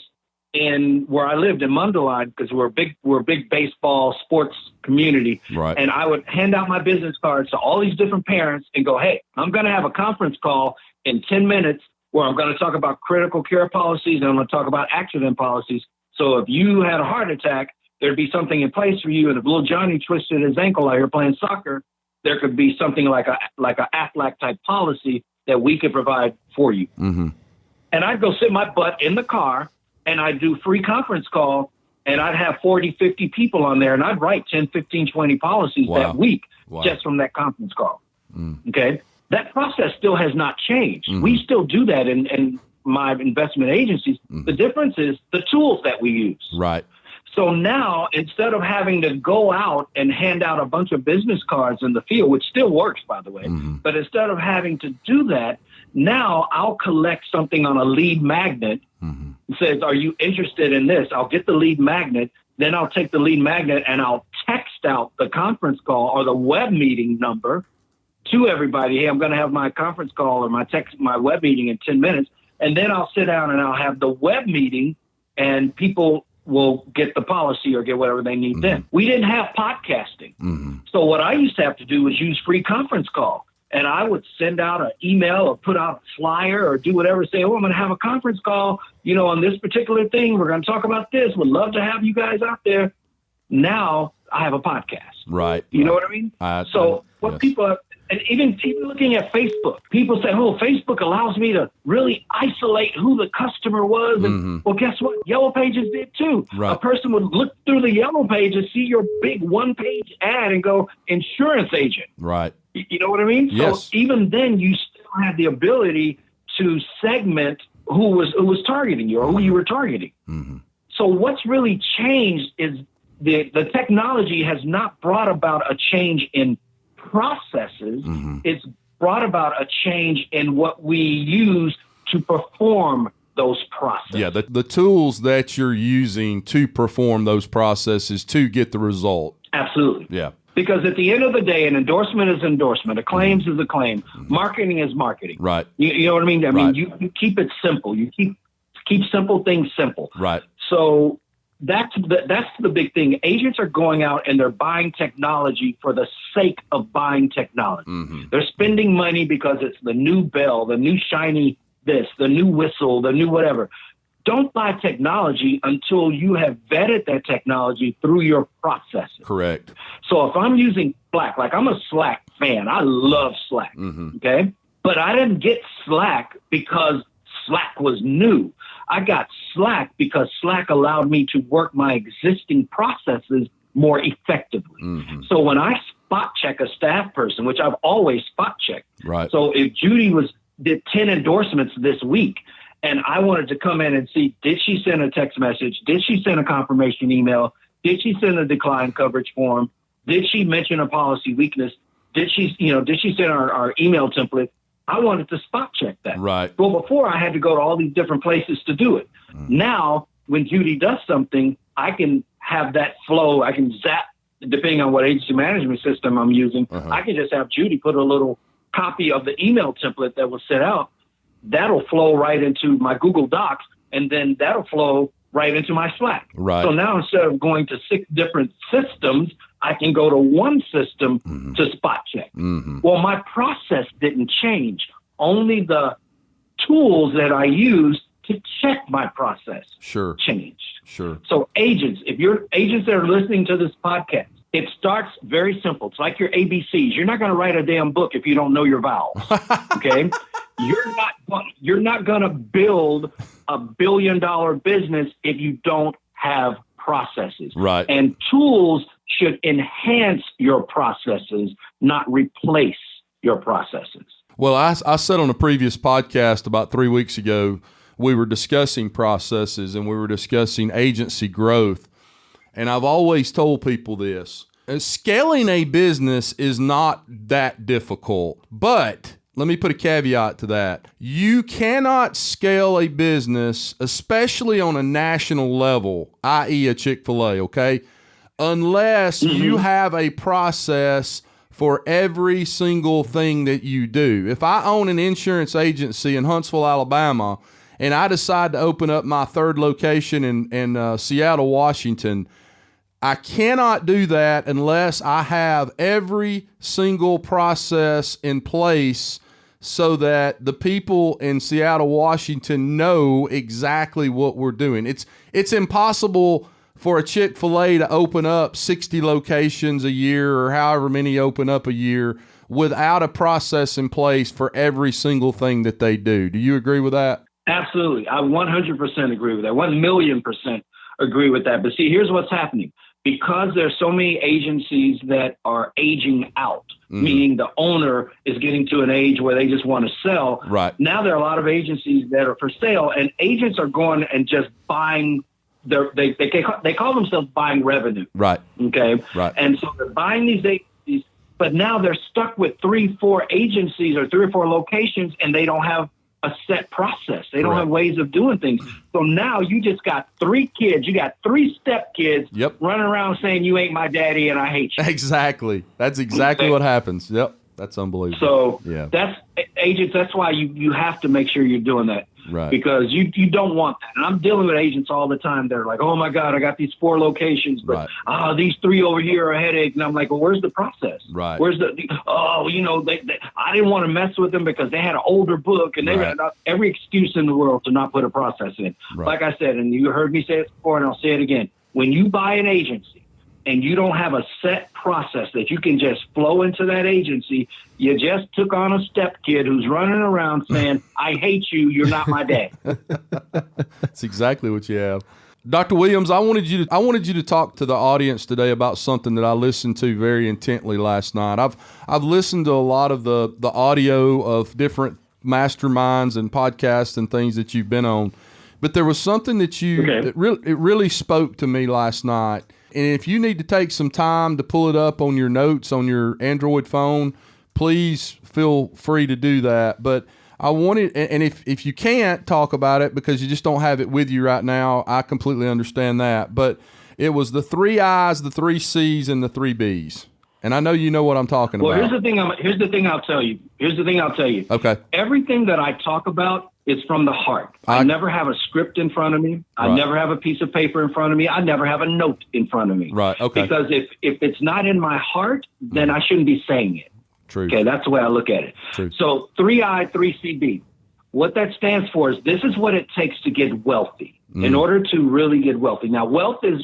in where I lived in Mundelein, because we're a big baseball sports community. Right. And I would hand out my business cards to all these different parents and go, hey, I'm going to have a conference call in 10 minutes where I'm going to talk about critical care policies and I'm going to talk about accident policies. So if you had a heart attack, there'd be something in place for you. And if little Johnny twisted his ankle out here playing soccer, there could be something like a Aflac type policy that we could provide for you. And I'd go sit my butt in the car and I'd do free conference call, and I'd have 40, 50 people on there, and I'd write 10, 15, 20 policies that week just from that conference call. Okay. That process still has not changed. We still do that in my investment agencies. The difference is the tools that we use. Right. So now, instead of having to go out and hand out a bunch of business cards in the field, which still works, by the way, but instead of having to do that, now I'll collect something on a lead magnet. It says, are you interested in this? I'll get the lead magnet. Then I'll take the lead magnet and I'll text out the conference call or the web meeting number to everybody. Hey, I'm going to have my conference call or my web meeting in 10 minutes. And then I'll sit down and I'll have the web meeting and people will get the policy or get whatever they need then. We didn't have podcasting. So what I used to have to do was use free conference call. And I would send out an email or put out a flyer or do whatever, say, oh, I'm going to have a conference call, on this particular thing. We're going to talk about this. Would love to have you guys out there. Now I have a podcast. Right. You know what I mean? People are, and even looking at Facebook, people say, oh, Facebook allows me to really isolate who the customer was. And well, guess what? Yellow Pages did too. Right. A person would look through the Yellow Pages, see your big one-page ad and go, insurance agent. Right. You know what I mean? Yes. So even then, you still have the ability to segment who was targeting you or who you were targeting. So what's really changed is the technology has not brought about a change in processes. It's brought about a change in what we use to perform those processes. Yeah, the tools that you're using to perform those processes to get the result. Absolutely. Yeah. Because at the end of the day, an endorsement is endorsement. A claims is a claim. Marketing is marketing. Right. You know what I mean? I mean, you keep it simple. You keep simple things simple. Right. So that's the big thing. Agents are going out and they're buying technology for the sake of buying technology. They're spending money because it's the new bell, the new shiny this, the new whistle, the new whatever. Don't buy technology until you have vetted that technology through your processes. Correct. So if I'm using Slack, like I'm a Slack fan, I love Slack, okay? But I didn't get Slack because Slack was new. I got Slack because Slack allowed me to work my existing processes more effectively. So when I spot check a staff person, which I've always spot checked. Right. So if Judy did 10 endorsements this week, and I wanted to come in and see, did she send a text message? Did she send a confirmation email? Did she send a decline coverage form? Did she mention a policy weakness? Did she send our email template? I wanted to spot check that. Right. Well, before I had to go to all these different places to do it. Now, when Judy does something, I can have that flow. I can zap, depending on what agency management system I'm using. I can just have Judy put a little copy of the email template that was sent out. That'll flow right into my Google Docs, and then that'll flow right into my Slack. Right. So now instead of going to 6 different systems, I can go to one system to spot check. Well, my process didn't change. Only the tools that I use to check my process changed. Sure. So agents that are listening to this podcast, it starts very simple. It's like your ABCs. You're not going to write a damn book if you don't know your vowels. Okay? You're not going to build a $1 billion business if you don't have processes. Right. And tools should enhance your processes, not replace your processes. Well, I said on a previous podcast about 3 weeks ago, we were discussing processes and we were discussing agency growth. And I've always told people this. Scaling a business is not that difficult, but let me put a caveat to that. You cannot scale a business, especially on a national level, i.e. a Chick-fil-A, okay, unless you have a process for every single thing that you do. If I own an insurance agency in Huntsville, Alabama, and I decide to open up my 3rd location in Seattle, Washington, I cannot do that unless I have every single process in place so that the people in Seattle, Washington know exactly what we're doing. It's impossible for a Chick-fil-A to open up 60 locations a year or however many open up a year without a process in place for every single thing that they do. Do you agree with that? Absolutely. I 100% agree with that. 1,000,000% agree with that. But see, here's what's happening. Because there's so many agencies that are aging out, meaning the owner is getting to an age where they just want to sell. Right. Now there are a lot of agencies that are for sale, and agents are going and just buying they call themselves buying revenue. Right. Okay. Right. And so they're buying these agencies, but now they're stuck with 3-4 agencies or 3 or 4 locations, and they don't have a set process. They don't have ways of doing things. So now you just got 3 kids. You got 3 step kids running around saying you ain't my daddy and I hate you. Exactly. That's exactly what happens. Yep. That's unbelievable. So that's agents. That's why you have to make sure you're doing that. Right. Because you don't want that. And I'm dealing with agents all the time. They're like, oh my God, I got these 4 locations, but these 3 over here are a headache. And I'm like, well, where's the process? Right. Where's I didn't want to mess with them because they had an older book and they had every excuse in the world to not put a process in. Right. Like I said, and you heard me say it before and I'll say it again. When you buy an agency and you don't have a set process that you can just flow into that agency, you just took on a step kid who's running around saying, I hate you, you're not my dad. That's exactly what you have. Dr. Williams, I wanted you to talk to the audience today about something that I listened to very intently last night. I've listened to a lot of the audio of different masterminds and podcasts and things that you've been on, but there was something that it really spoke to me last night. And if you need to take some time to pull it up on your notes on your Android phone, please feel free to do that. But I wanted, and if you can't talk about it because you just don't have it with you right now, I completely understand that. But it was the 3 I's, the 3 C's, and the 3 B's. And I know you know what I'm talking about. Well, here's the thing I'll tell you. Okay. Everything that I talk about is from the heart. I never have a script in front of me. I never have a piece of paper in front of me. I never have a note in front of me. Right. Okay. Because if it's not in my heart, then I shouldn't be saying it. True. Okay, that's the way I look at it. True. So 3I, 3CB. What that stands for is this is what it takes to get wealthy. In order to really get wealthy. Now, wealth is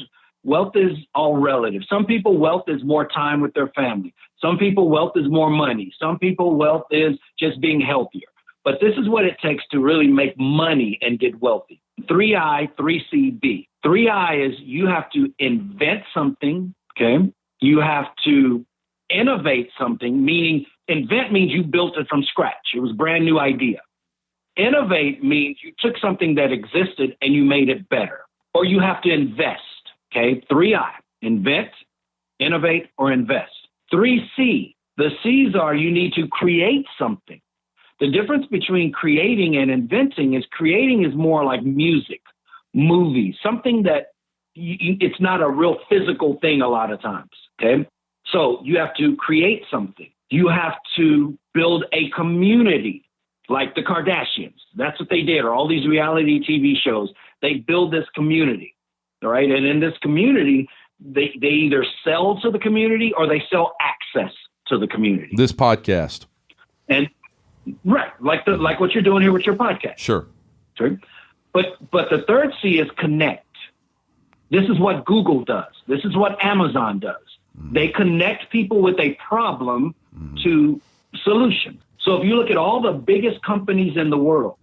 all relative. Some people, wealth is more time with their family. Some people, wealth is more money. Some people, wealth is just being healthier. But this is what it takes to really make money and get wealthy. 3I, 3CB. 3I is you have to invent something, okay? You have to innovate something, meaning invent means you built it from scratch. It was a brand new idea. Innovate means you took something that existed and you made it better. Or you have to invest, okay? 3I, invent, innovate, or invest. 3C, the C's are you need to create something. The difference between creating and inventing is creating is more like music, movies, something that it's not a real physical thing a lot of times, okay? So you have to create something. You have to build a community like the Kardashians. That's what they did, or all these reality TV shows. They build this community, all right? And in this community, they either sell to the community or they sell access to the community. This podcast. And right, like what you're doing here with your podcast. Sure. But the third C is connect. This is what Google does. This is what Amazon does. They connect people with a problem to solution. So if you look at all the biggest companies in the world,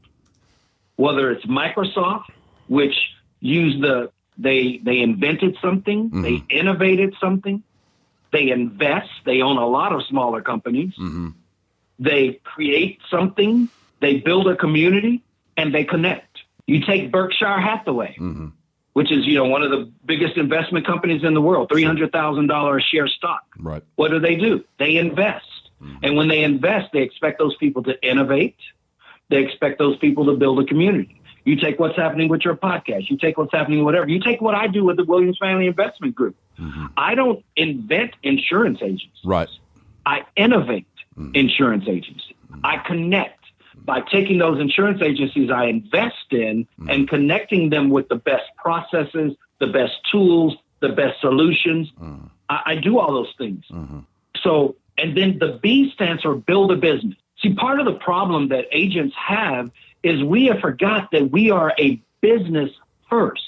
whether it's Microsoft, which they invented something, they innovated something, they invest, they own a lot of smaller companies. They create something, they build a community, and they connect. You take Berkshire Hathaway, which is, one of the biggest investment companies in the world, $300,000 a share stock. Right. What do? They invest. And when they invest, they expect those people to innovate. They expect those people to build a community. You take what's happening with your podcast. You take what's happening, whatever. You take what I do with the Williams Family Investment Group. I don't invent insurance agents. Right. I innovate insurance agency. I connect. By taking those insurance agencies I invest in and connecting them with the best processes, the best tools, the best solutions. I do all those things. So, and then the B stands for build a business. See, part of the problem that agents have is we have forgot that we are a business first.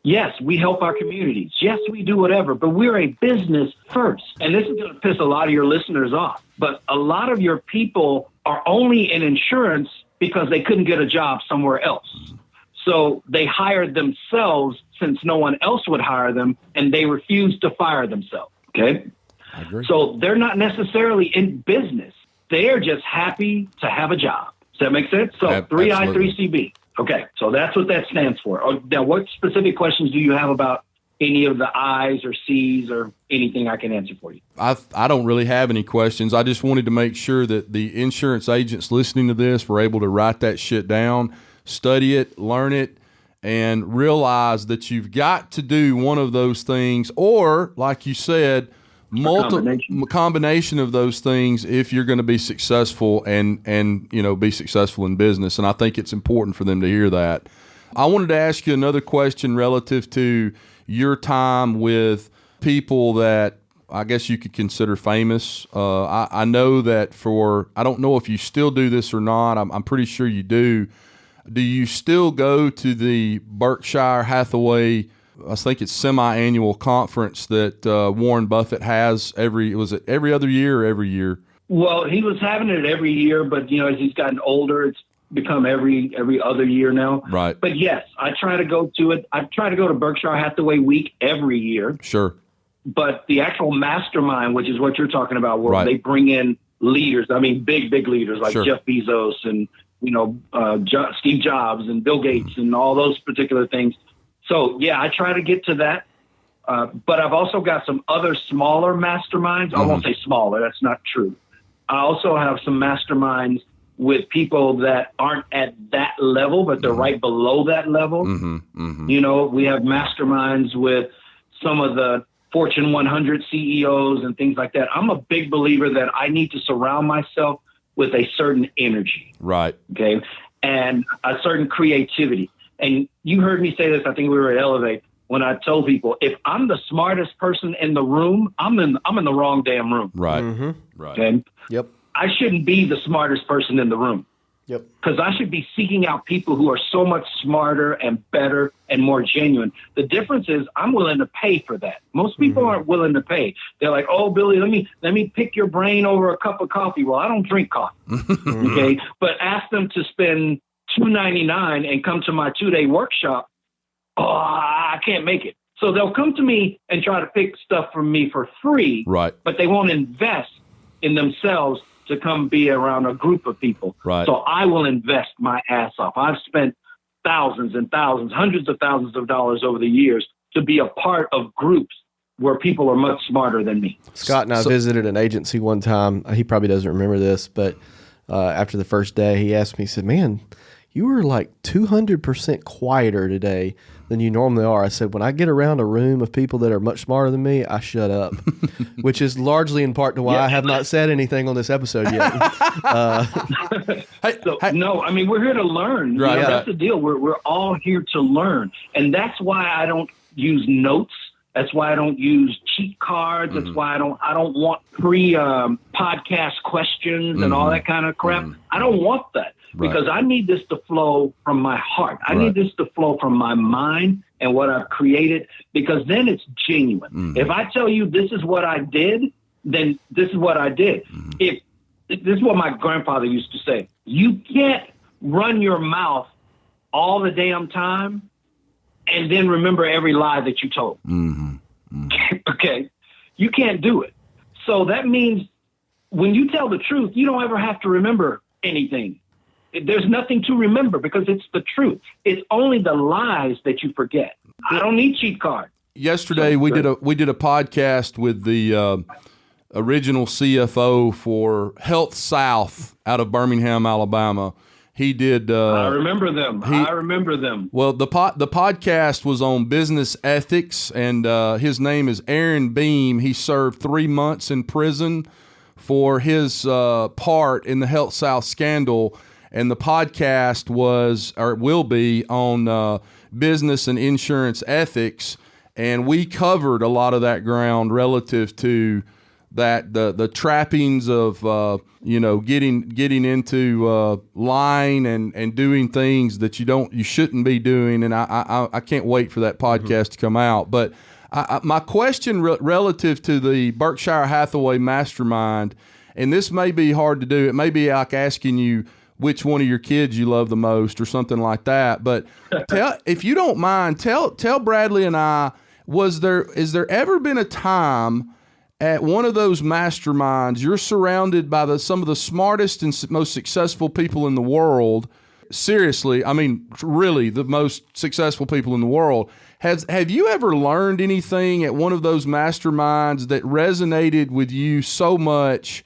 Yes, we help our communities. Yes, we do whatever, but we're a business first. And this is going to piss a lot of your listeners off. But a lot of your people are only in insurance because they couldn't get a job somewhere else. So they hired themselves since no one else would hire them, and they refused to fire themselves. Okay? I agree. So they're not necessarily in business. They're just happy to have a job. Does that make sense? So 3I, 3CB. Okay, so that's what that stands for. Now, what specific questions do you have about any of the I's or C's or anything I can answer for you? I don't really have any questions. I just wanted to make sure that the insurance agents listening to this were able to write that shit down, study it, learn it, and realize that you've got to do one of those things, or like you said, combination of those things if you're going to be successful and be successful in business. And I think it's important for them to hear that. I wanted to ask you another question relative to your time with people that I guess you could consider famous. I know that I don't know if you still do this or not. I'm pretty sure you do. Do you still go to the Berkshire Hathaway, I think it's semi-annual conference that Warren Buffett has every other year or every year? Well, he was having it every year, but as he's gotten older, it's become every other year now. Right. But yes, I try to go to it. I try to go to Berkshire Hathaway Week every year. Sure. But the actual mastermind, which is what you're talking about, where they bring in leaders, big leaders like Jeff Bezos and, Steve Jobs and Bill Gates and all those particular things. So, yeah, I try to get to that. But I've also got some other smaller masterminds. I won't say smaller. That's not true. I also have some masterminds with people that aren't at that level, but they're right below that level. We have masterminds with some of the Fortune 100 CEOs and things like that. I'm a big believer that I need to surround myself with a certain energy. Right. Okay. And a certain creativity. And you heard me say this, I think we were at Elevate, when I told people, if I'm the smartest person in the room, I'm in the wrong damn room. Right. Right. Okay? Yep. I shouldn't be the smartest person in the room. Yep. Because I should be seeking out people who are so much smarter and better and more genuine. The difference is I'm willing to pay for that. Most people aren't willing to pay. They're like, oh, Billy, let me pick your brain over a cup of coffee. Well, I don't drink coffee. Okay. But ask them to spend $2.99 and come to my 2-day workshop. Oh, I can't make it. So they'll come to me and try to pick stuff from me for free. Right. But they won't invest in themselves to come be around a group of people. Right. So I will invest my ass off. I've spent thousands and thousands, hundreds of thousands of dollars over the years to be a part of groups where people are much smarter than me. Scott and I visited an agency one time. He probably doesn't remember this, but after the first day, he asked me, he said, man, you were like 200% quieter today than you normally are. I said, when I get around a room of people that are much smarter than me, I shut up, which is largely in part to why I have not said anything on this episode yet. No, I mean, we're here to learn. Right, that's the deal. We're all here to learn. And that's why I don't use notes. That's why I don't use cheat cards. That's why I don't want pre-podcast questions and all that kind of crap. I don't want that. Because I need this to flow from my heart. I need this to flow from my mind and what I've created, because then it's genuine. If I tell you this is what I did, then this is what I did. If this is what my grandfather used to say, you can't run your mouth all the damn time and then remember every lie that you told. Okay? You can't do it. So that means when you tell the truth, you don't ever have to remember anything. There's nothing to remember because it's the truth. It's only the lies that you forget. I don't need cheat cards. Yesterday we did a podcast with the original CFO for Health South out of Birmingham, Alabama. He did. I remember them. Well, the podcast was on business ethics, and his name is Aaron Beam. He served 3 months in prison for his part in the Health South scandal. And the podcast will be on business and insurance ethics, and we covered a lot of that ground relative to that the trappings of getting into lying and doing things that you shouldn't be doing. And I can't wait for that podcast to come out. But my question relative to the Berkshire Hathaway Mastermind, and this may be hard to do. It may be like asking you which one of your kids you love the most or something like that. But if you don't mind, tell Bradley and I, is there ever been a time at one of those masterminds you're surrounded by some of the smartest and most successful people in the world, seriously, I mean, really the most successful people in the world. Have you ever learned anything at one of those masterminds that resonated with you so much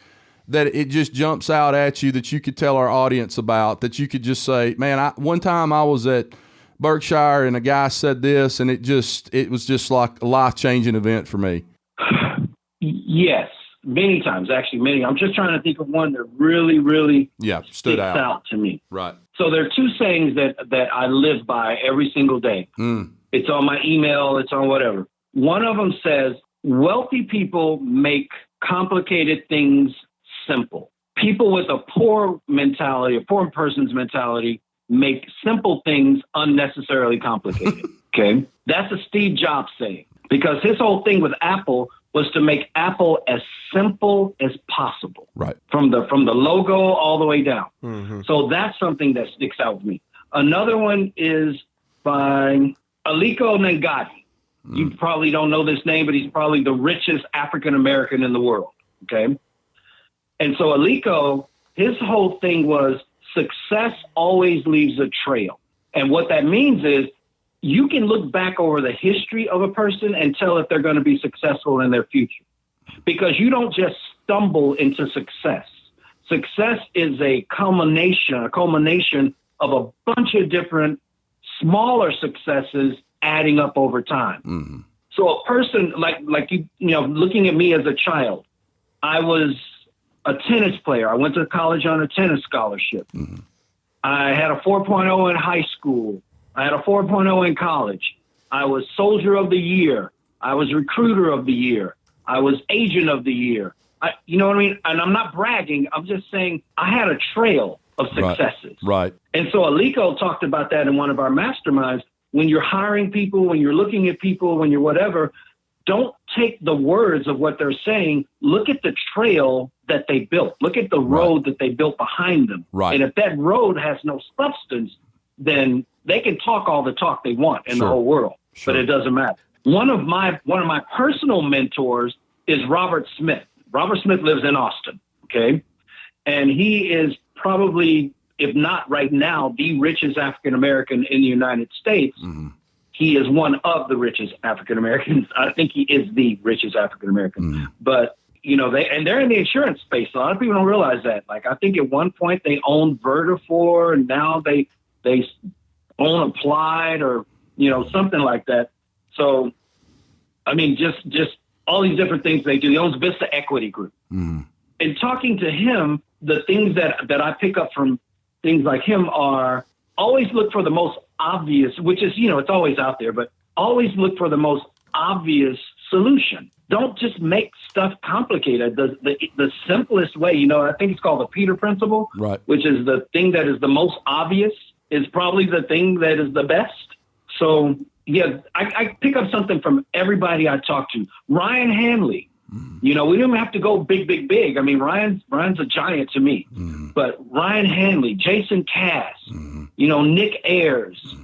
that it just jumps out at you that you could tell our audience about, that you could just say, man, one time I was at Berkshire and a guy said this, and it was just like a life-changing event for me? Yes, many times, actually. I'm just trying to think of one that really, really stood out to me. Right. So there are two sayings that I live by every single day. It's on my email, it's on whatever. One of them says, wealthy people make complicated things simple. People with a poor mentality, a poor person's mentality, make simple things unnecessarily complicated. Okay? That's a Steve Jobs saying, because his whole thing with Apple was to make Apple as simple as possible. Right. From the logo all the way down. So that's something that sticks out with me. Another one is by Aliko Nangati. You probably don't know this name, but he's probably the richest African American in the world. Okay. And so Aliko, his whole thing was success always leaves a trail. And what that means is you can look back over the history of a person and tell if they're going to be successful in their future, because you don't just stumble into success. Success is a culmination of a bunch of different smaller successes adding up over time. So a person like you know, looking at me as a child, I was a tennis player. I went to college on a tennis scholarship. I had a 4.0 in high school. I had a 4.0 in college. I was soldier of the year. I was recruiter of the year. I was agent of the year. You know what I mean? And I'm not bragging. I'm just saying I had a trail of successes. Right. And so Aliko talked about that in one of our masterminds. When you're hiring people, when you're looking at people, when you're whatever, don't take the words of what they're saying. Look at the trail that they built. Look at the road that they built behind them. Right. And if that road has no substance, then they can talk all the talk they want in the whole world, but it doesn't matter. One of my personal mentors is Robert Smith. Robert Smith lives in Austin. Okay. And he is probably, if not right now, the richest African-American in the United States. He is one of the richest African-Americans. I think he is the richest African-American, but you know, they're in the insurance space. A lot of people don't realize that. Like, I think at one point they owned Vertafore, and now they own Applied, or, you know, something like that. So, I mean, just all these different things they do. He owns Vista Equity Group. And talking to him, the things that I pick up from things like him are always look for the most obvious, which is, you know, it's always out there, but always look for the most obvious solution. Don't just make stuff complicated. The simplest way, you know, I think it's called the Peter Principle, which is the thing that is the most obvious is probably the thing that is the best. So, yeah, I pick up something from everybody I talk to. Ryan Hanley, you know, we don't have to go big. I mean, Ryan's a giant to me. But Ryan Hanley, Jason Cass, you know, Nick Ayers,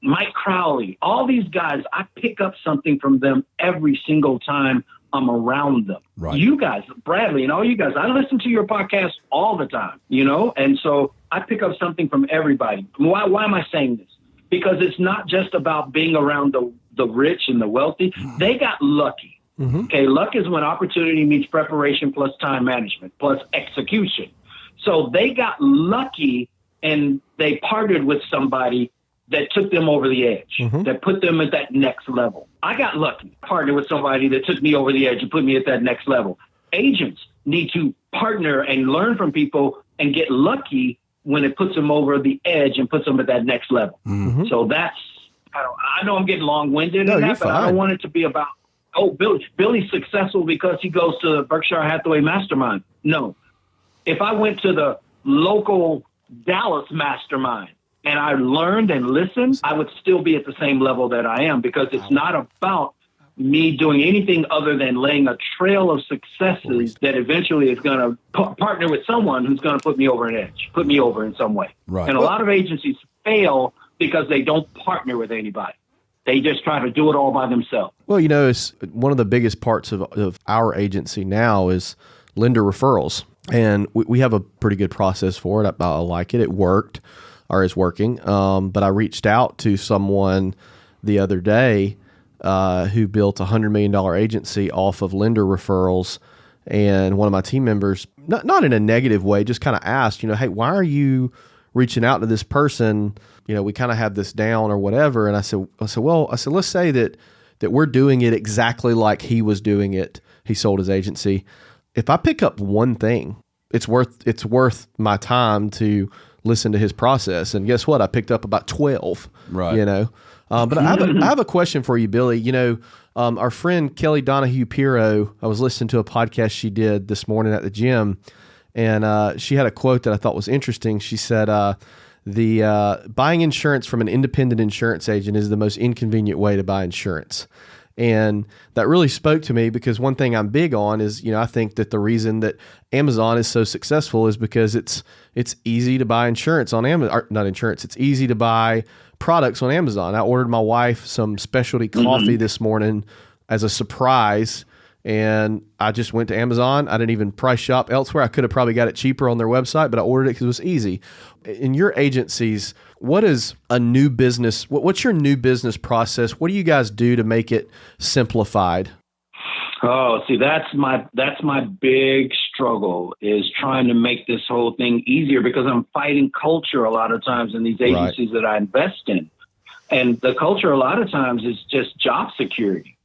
Mike Crowley, all these guys, I pick up something from them every single time I'm around them. You guys, Bradley, and all you guys, I listen to your podcast all the time, you know, and so I pick up something from everybody. Why am I saying this? Because it's not just about being around the rich and the wealthy. They got lucky. Okay, luck is when opportunity meets preparation plus time management plus execution. So they got lucky and they partnered with somebody that took them over the edge, that put them at that next level. I got lucky, partnered with somebody that took me over the edge and put me at that next level. Agents need to partner and learn from people and get lucky when it puts them over the edge and puts them at that next level. So that's, I know I'm getting long-winded in that, but I don't want it to be about, Billy's successful because he goes to the Berkshire Hathaway Mastermind. No. If I went to the local Dallas Mastermind and I learned and listened, I would still be at the same level that I am, because it's not about me doing anything other than laying a trail of successes that eventually is going to partner with someone who's going to put me over an edge, put me over in some way. And a lot of agencies fail because they don't partner with anybody. They just try to do it all by themselves. Well, you know, it's one of the biggest parts of our agency now is lender referrals. And we have a pretty good process for it. I like it. It worked. or is working. But I reached out to someone the other day who built a $100 million agency off of lender referrals. And one of my team members, not in a negative way, just kind of asked, hey, why are you reaching out to this person? We kind of have this down or whatever. And I said, let's say that we're doing it exactly like he was doing it. He sold his agency. If I pick up one thing, it's worth my time to listen to his process. And guess what? I picked up about 12, right. But I have a question for you, Billy. Our friend Kelly Donahue Pirro, I was listening to a podcast she did this morning at the gym, and she had a quote that I thought was interesting. She said, the buying insurance from an independent insurance agent is the most inconvenient way to buy insurance. And that really spoke to me because one thing I'm big on is, I think that the reason that Amazon is so successful is because it's easy to buy insurance on Amazon, not insurance. It's easy to buy products on Amazon. I ordered my wife some specialty coffee this morning as a surprise, and I just went to Amazon. I didn't even price shop elsewhere. I could have probably got it cheaper on their website, but I ordered it because it was easy. In your agencies, what is a new business? What's your new business process? What do you guys do to make it simplified? Oh, see, that's my big struggle is trying to make this whole thing easier because I'm fighting culture a lot of times in these agencies that I invest in. And the culture a lot of times is just job security.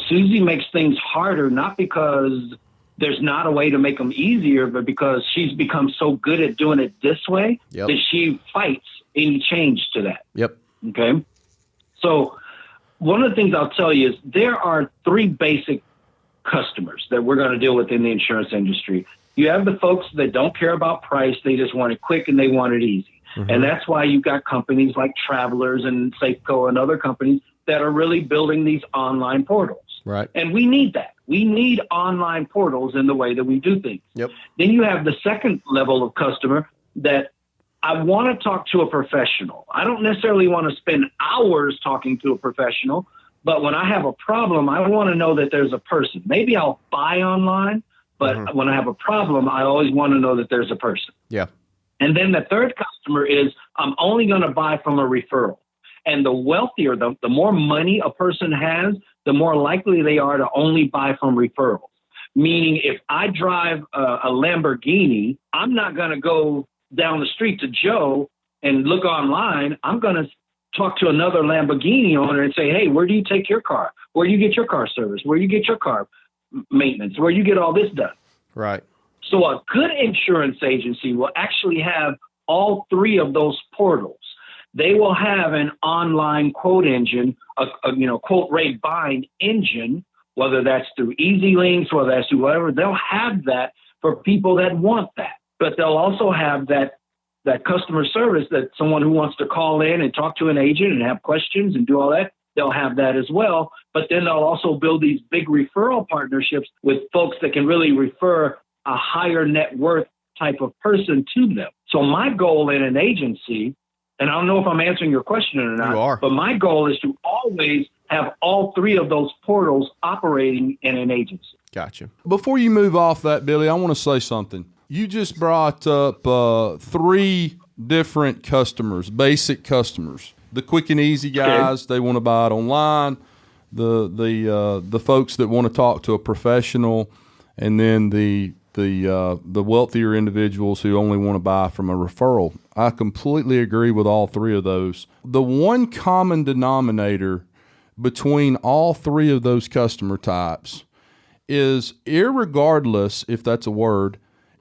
Susie makes things harder, not because there's not a way to make them easier, but because she's become so good at doing it this way that she fights any change to that. Yep. Okay. So one of the things I'll tell you is there are three basic customers that we're going to deal with in the insurance industry. You have the folks that don't care about price. They just want it quick and they want it easy. And that's why you've got companies like Travelers and Safeco and other companies that are really building these online portals. Right. And we need that. We need online portals in the way that we do things. Yep. Then you have the second level of customer that I want to talk to a professional. I don't necessarily want to spend hours talking to a professional, but when I have a problem, I want to know that there's a person. Maybe I'll buy online, but when I have a problem, I always want to know that there's a person. Yeah. And then the third customer is I'm only going to buy from a referral. And the wealthier, the more money a person has, the more likely they are to only buy from referrals. Meaning if I drive a Lamborghini, I'm not going to go down the street to Joe and look online. I'm going to talk to another Lamborghini owner and say, hey, where do you take your car? Where do you get your car service? Where do you get your car maintenance? Where do you get all this done? Right. So a good insurance agency will actually have all three of those portals. They will have an online quote engine, a quote rate bind engine, whether that's through Easy Links, whether that's through whatever. They'll have that for people that want that. But they'll also have that customer service, that someone who wants to call in and talk to an agent and have questions and do all that, they'll have that as well. But then they'll also build these big referral partnerships with folks that can really refer a higher net worth type of person to them. So my goal in an agency, and I don't know if I'm answering your question or not, you are, but my goal is to always have all three of those portals operating in an agency. Gotcha. Before you move off that, Billy, I want to say something. You just brought up three different customers, basic customers. The quick and easy guys, they want to buy it online. The folks that want to talk to a professional, and then the wealthier individuals who only want to buy from a referral. I completely agree with all three of those. The one common denominator between all three of those customer types is, irregardless, if that's a word,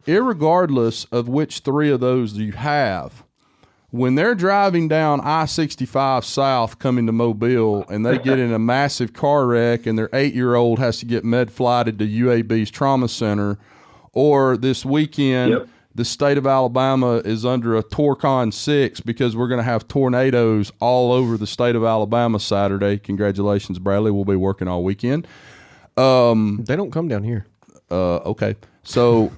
irregardless of which three of those you have, when they're driving down I-65 South coming to Mobile and they get in a massive car wreck and their 8-year-old has to get med-flighted to UAB's trauma center, or this weekend the state of Alabama is under a Torcon 6 because we're going to have tornadoes all over the state of Alabama Saturday. Congratulations, Bradley. We'll be working all weekend. They don't come down here. Okay. So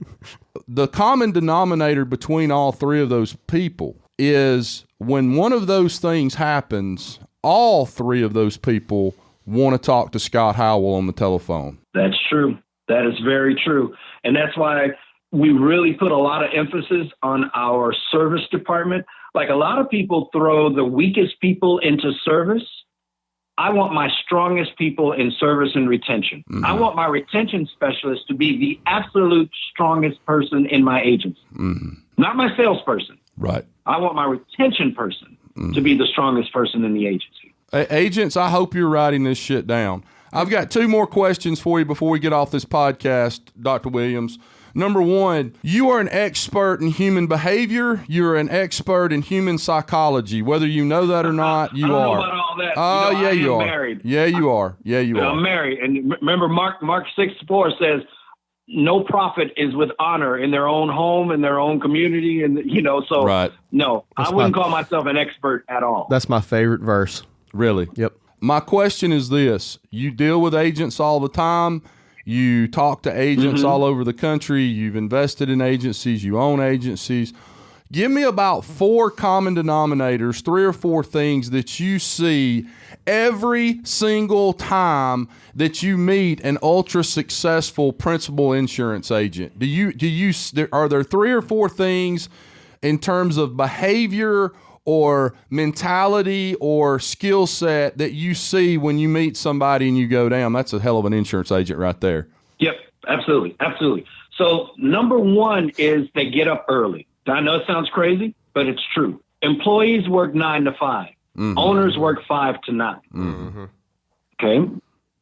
the common denominator between all three of those people is when one of those things happens, all three of those people want to talk to Scott Howell on the telephone. That's true. That is very true. And that's why we really put a lot of emphasis on our service department. Like a lot of people throw the weakest people into service. I want my strongest people in service and retention. Mm-hmm. I want my retention specialist to be the absolute strongest person in my agency, not my salesperson. Right. I want my retention person to be the strongest person in the agency. Agents, I hope you're writing this shit down. I've got 2 more questions for you before we get off this podcast, Dr. Williams. Number 1, you are an expert in human behavior. You're an expert in human psychology. Whether you know that or not, you I don't are. know about all that. Oh, yeah, you are. Married. Yeah, you are. Yeah, you are. I'm married. And remember, Mark 6:4 says, no prophet is with honor in their own home, in their own community. And, so right. No, I wouldn't call myself an expert at all. That's my favorite verse. Really? Yep. My question is this. You deal with agents all the time. You talk to agents all over the country. You've invested in agencies. You own agencies. Give me about 4 common denominators, 3 or 4 things that you see every single time that you meet an ultra successful principal insurance agent. Are there 3 or 4 things in terms of behavior or mentality or skill set that you see when you meet somebody and you go, damn, that's a hell of an insurance agent right there? Yep, absolutely. Absolutely. So number 1 is they get up early. I know it sounds crazy, but it's true. Employees work 9 to 5. Owners work 5 to 9. Okay.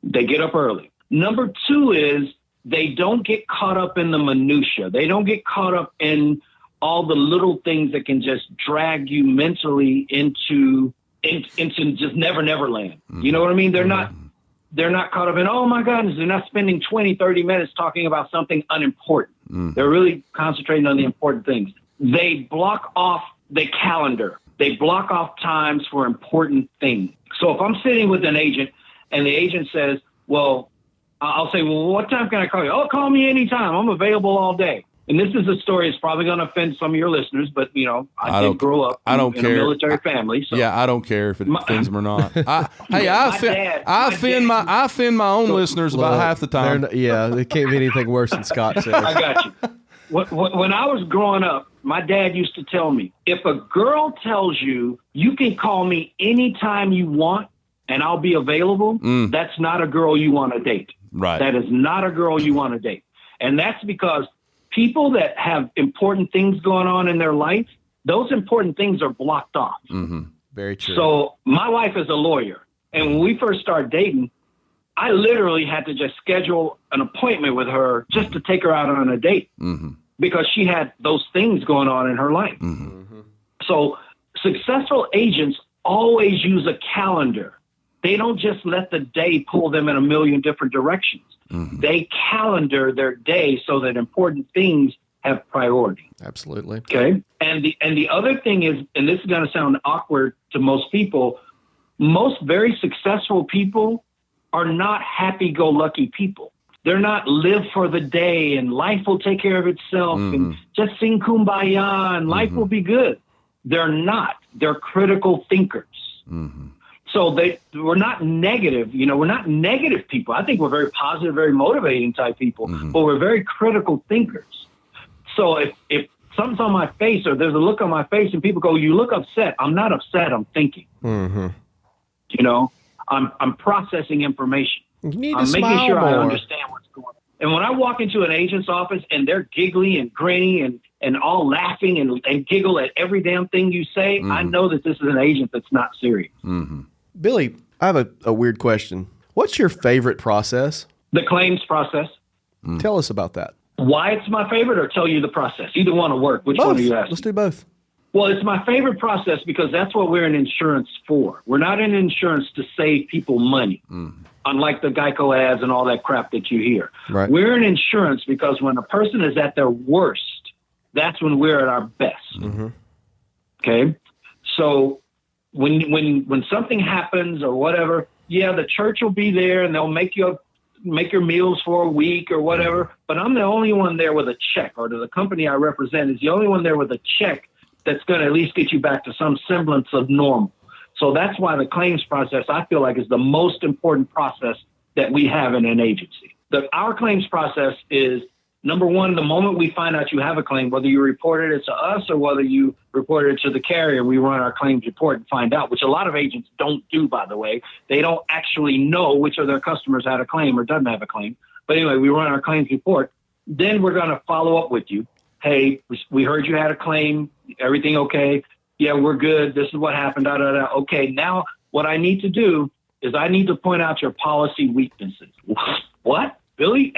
They get up early. Number 2 is they don't get caught up in the minutia. They don't get caught up in all the little things that can just drag you mentally into just never land. You know what I mean? They're not caught up in, oh my goodness, they're not spending 20, 30 minutes talking about something unimportant. They're really concentrating on the important things. They block off the calendar. They block off times for important things. So if I'm sitting with an agent and the agent says, well, I'll say, well, what time can I call you? Oh, call me anytime. I'm available all day. And this is a story that's probably going to offend some of your listeners, but, I did grow up in a military family. So. Yeah, I don't care if it offends them or not. I offend my own listeners about half the time. There can't be anything worse than Scott says. I got you. When I was growing up, my dad used to tell me, if a girl tells you, you can call me anytime you want and I'll be available, that's not a girl you want to date. Right. That is not a girl you want to date. And that's because people that have important things going on in their life, those important things are blocked off. Very true. So my wife is a lawyer. And when we first started dating, I literally had to just schedule an appointment with her just to take her out on a date because she had those things going on in her life. So successful agents always use a calendar. They don't just let the day pull them in a million different directions. They calendar their day so that important things have priority. Absolutely. Okay. And the other thing is, and this is going to sound awkward to most people, most very successful people are not happy-go-lucky people. They're not live for the day and life will take care of itself and just sing kumbaya and life will be good. They're not. They're critical thinkers. So we're not negative. We're not negative people. I think we're very positive, very motivating type people, but we're very critical thinkers. So if something's on my face or there's a look on my face and people go, you look upset. I'm not upset. I'm thinking. I'm processing information. You need to I'm smile making sure more. I understand what's going on. And when I walk into an agent's office and they're giggly and grinning and all laughing and giggle at every damn thing you say, I know that this is an agent that's not serious. Billy, I have a weird question. What's your favorite process? The claims process. Tell us about that. Why it's my favorite or tell you the process? Either one will work. Which one are you asking? Let's do both. Well, it's my favorite process because that's what we're in insurance for. We're not in insurance to save people money, unlike the Geico ads and all that crap that you hear. Right. We're in insurance because when a person is at their worst, that's when we're at our best. Okay? So when something happens or whatever, the church will be there and they'll make your meals for a week or whatever, but I'm the only one there with a check, or the company I represent is the only one there with a check that's going to at least get you back to some semblance of normal. So that's why the claims process, I feel like, is the most important process that we have in an agency. Our claims process is Number one, the moment we find out you have a claim, whether you reported it to us or whether you reported it to the carrier, we run our claims report and find out, which a lot of agents don't do, by the way. They don't actually know which of their customers had a claim or doesn't have a claim. But anyway, we run our claims report. Then we're going to follow up with you. Hey, we heard you had a claim. Everything okay? Yeah, we're good. This is what happened. Da, da, da. Okay, now what I need to do is I need to point out your policy weaknesses. What? Billy?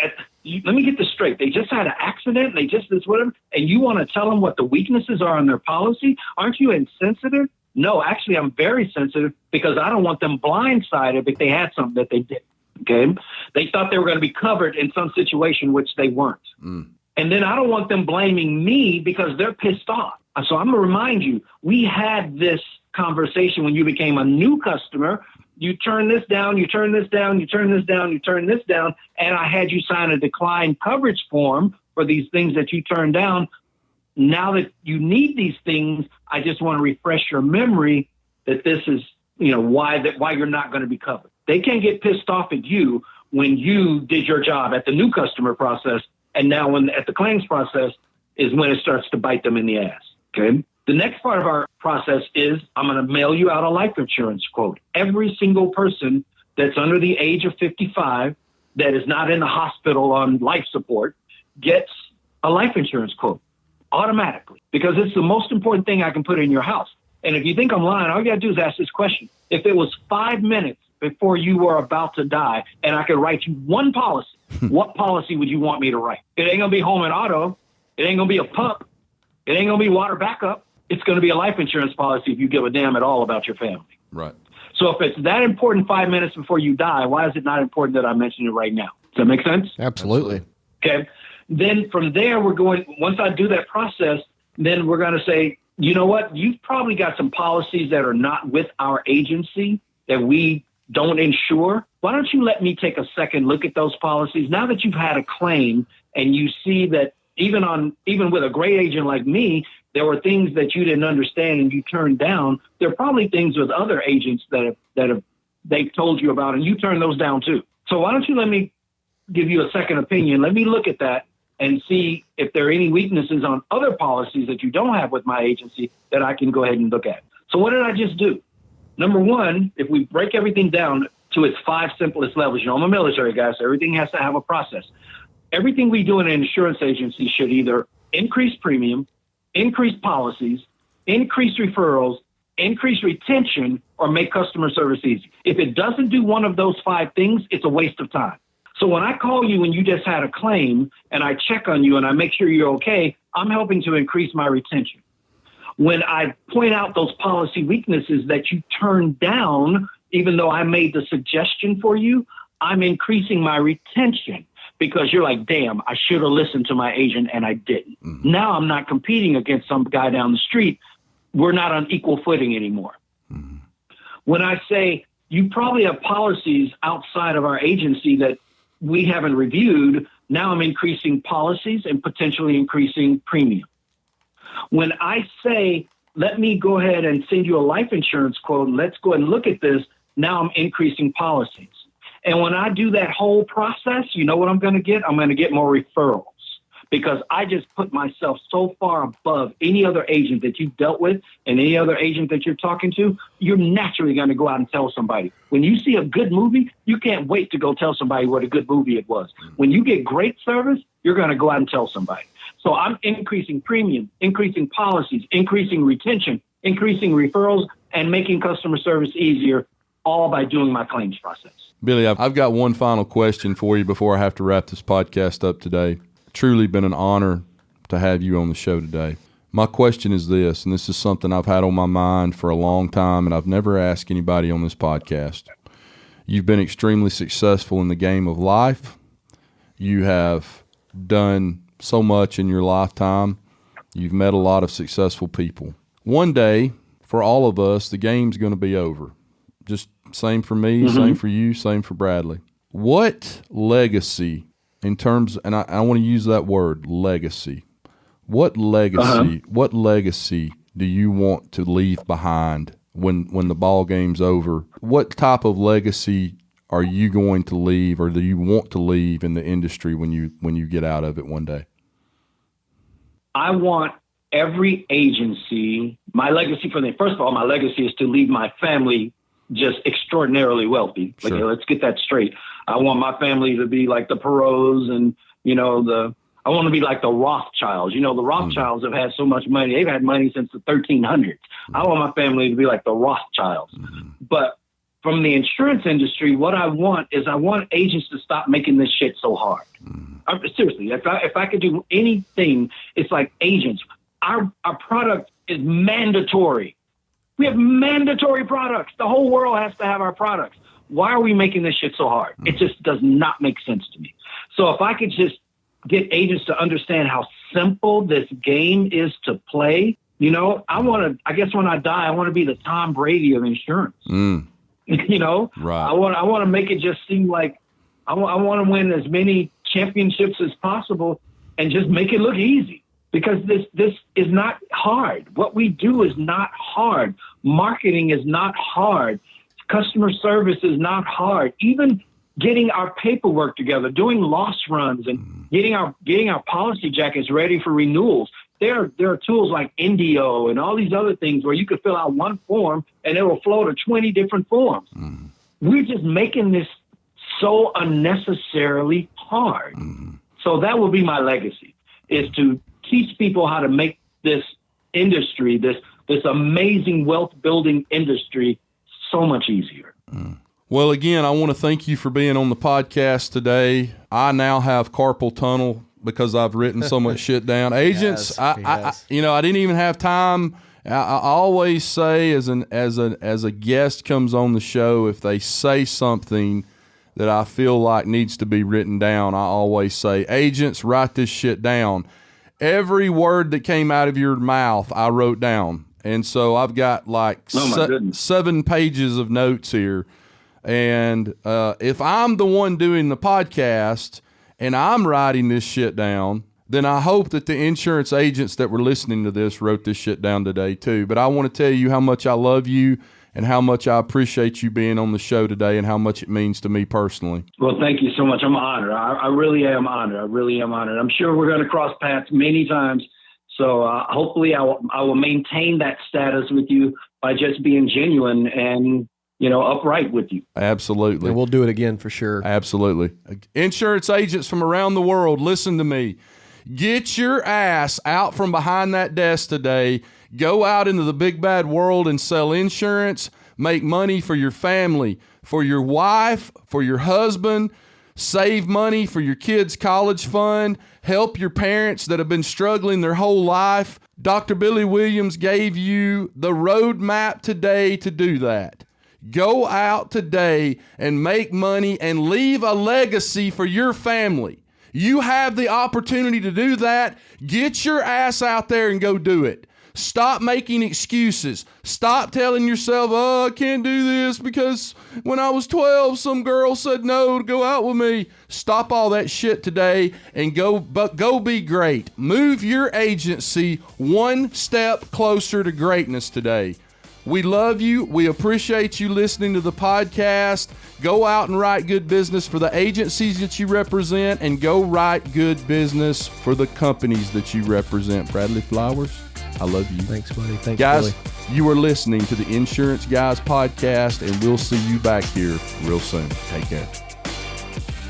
Let me get this straight. They just had an accident. They just this whatever, and you want to tell them what the weaknesses are in their policy? Aren't you insensitive? No, actually, I'm very sensitive because I don't want them blindsided if they had something that they did. Okay, they thought they were going to be covered in some situation which they weren't, and then I don't want them blaming me because they're pissed off. So I'm going to remind you, we had this conversation when you became a new customer. You turn this down, you turn this down, you turn this down, you turn this down, and I had you sign a decline coverage form for these things that you turned down. Now that you need these things, I just want to refresh your memory that this is, why you're not going to be covered. They can't get pissed off at you when you did your job at the new customer process, and now at the claims process is when it starts to bite them in the ass. Okay. The next part of our process is I'm going to mail you out a life insurance quote. Every single person that's under the age of 55 that is not in the hospital on life support gets a life insurance quote automatically because it's the most important thing I can put in your house. And if you think I'm lying, all you got to do is ask this question. If it was 5 minutes before you were about to die and I could write you one policy, what policy would you want me to write? It ain't going to be home and auto. It ain't going to be a pup. It ain't going to be water backup. It's going to be a life insurance policy if you give a damn at all about your family. Right. So if it's that important 5 minutes before you die, why is it not important that I mention it right now? Does that make sense? Absolutely. Okay. Then from there, once I do that process, then we're going to say, you know what? You've probably got some policies that are not with our agency that we don't insure. Why don't you let me take a second look at those policies? Now that you've had a claim and you see that even with a great agent like me, there were things that you didn't understand and you turned down. There are probably things with other agents they've told you about and you turned those down too. So why don't you let me give you a second opinion? Let me look at that and see if there are any weaknesses on other policies that you don't have with my agency that I can go ahead and look at. So what did I just do? Number one, if we break everything down to its 5 simplest levels, I'm a military guy, so everything has to have a process. Everything we do in an insurance agency should either increase premium, increase policies, increase referrals, increase retention, or make customer service easy. If it doesn't do one of those 5 things, it's a waste of time. So when I call you when you just had a claim and I check on you and I make sure you're okay, I'm helping to increase my retention. When I point out those policy weaknesses that you turned down, even though I made the suggestion for you, I'm increasing my retention. Because you're like, damn, I should have listened to my agent and I didn't. Mm-hmm. Now I'm not competing against some guy down the street. We're not on equal footing anymore. Mm-hmm. When I say you probably have policies outside of our agency that we haven't reviewed, now I'm increasing policies and potentially increasing premium. When I say, let me go ahead and send you a life insurance quote, and let's go ahead and look at this, now I'm increasing policies. And when I do that whole process, you know what I'm going to get? I'm going to get more referrals because I just put myself so far above any other agent that you've dealt with and any other agent that you're talking to. You're naturally going to go out and tell somebody. When you see a good movie, you can't wait to go tell somebody what a good movie it was. When you get great service, you're going to go out and tell somebody. So I'm increasing premium, increasing policies, increasing retention, increasing referrals, and making customer service easier, all by doing my claims process. Billy, I've got one final question for you before I have to wrap this podcast up today. Truly been an honor to have you on the show today. My question is this, and this is something I've had on my mind for a long time, and I've never asked anybody on this podcast. You've been extremely successful in the game of life. You have done so much in your lifetime. You've met a lot of successful people. One day, for all of us, the game's going to be over. Just same for me, same for you, same for Bradley. What legacy in terms, and I want to use that word, legacy. What legacy do you want to leave behind when the ball game's over? What type of legacy are you going to leave, or do you want to leave in the industry when you get out of it one day? I want every agency, my legacy first of all, my legacy is to leave my family just extraordinarily wealthy. Like, Sure. let's get that straight. I want my family to be like the Perot's and, I want to be like the Rothschilds. The Rothschilds have had so much money. They've had money since the 1300s. I want my family to be like the Rothschilds. But from the insurance industry, what I want agents to stop making this shit so hard. Seriously, if I could do anything, it's like agents. Our product is mandatory. We have mandatory products. The whole world has to have our products. Why are we making this shit so hard? It just does not make sense to me. So if I could just get agents to understand how simple this game is to play, I guess when I die, I want to be the Tom Brady of insurance. Right. I want to make it just seem like I want to win as many championships as possible and just make it look easy, because this is not hard. What we do is not hard. Marketing is not hard. Customer service is not hard. Even getting our paperwork together, doing loss runs, and getting our policy jackets ready for renewals. There are tools like Indio and all these other things where you could fill out one form and it will flow to 20 different forms. We're just making this so unnecessarily hard. So that will be my legacy, is to teach people how to make this industry, this amazing wealth building industry, so much easier. Well, again, I want to thank you for being on the podcast today. I now have carpal tunnel because I've written so much shit down. Agents, I didn't even have time. I always say, as a guest comes on the show, if they say something that I feel like needs to be written down, I always say, agents, write this shit down. Every word that came out of your mouth, I wrote down. And so I've got like 7 pages of notes here. And if I'm the one doing the podcast and I'm writing this shit down, then I hope that the insurance agents that were listening to this wrote this shit down today too. But I want to tell you how much I love you and how much I appreciate you being on the show today and how much it means to me personally. Well, thank you so much. I'm honored. I really am honored. I'm sure we're going to cross paths many times. So hopefully I will maintain that status with you by just being genuine and upright with you. Absolutely. And we'll do it again for sure. Absolutely. Insurance agents from around the world, listen to me. Get your ass out from behind that desk today. Go out into the big bad world and sell insurance. Make money for your family, for your wife, for your husband. Save money for your kids' college fund. Help your parents that have been struggling their whole life. Dr. Billy Williams gave you the roadmap today to do that. Go out today and make money and leave a legacy for your family. You have the opportunity to do that. Get your ass out there and go do it. Stop making excuses. Stop telling yourself, I can't do this because when I was 12, some girl said no to go out with me. Stop all that shit today and go be great. Move your agency one step closer to greatness today. We love you. We appreciate you listening to the podcast. Go out and write good business for the agencies that you represent, and go write good business for the companies that you represent. Bradley Flowers, I love you. Thanks, buddy. Thanks, guys. Billy. You are listening to the Insurance Guys podcast, and we'll see you back here real soon. Take care.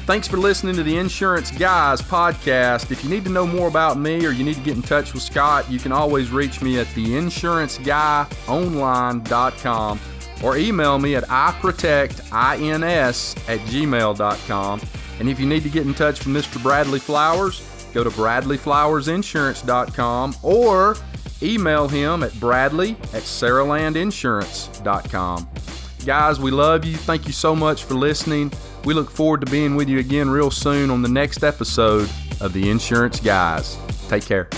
Thanks for listening to the Insurance Guys podcast. If you need to know more about me or you need to get in touch with Scott, you can always reach me at theinsuranceguyonline.com or email me at iprotectins@gmail.com. And if you need to get in touch with Mr. Bradley Flowers, go to bradleyflowersinsurance.com or email him at bradley@saralandinsurance.com. Guys, we love you. Thank you so much for listening. We look forward to being with you again real soon on the next episode of The Insurance Guys. Take care.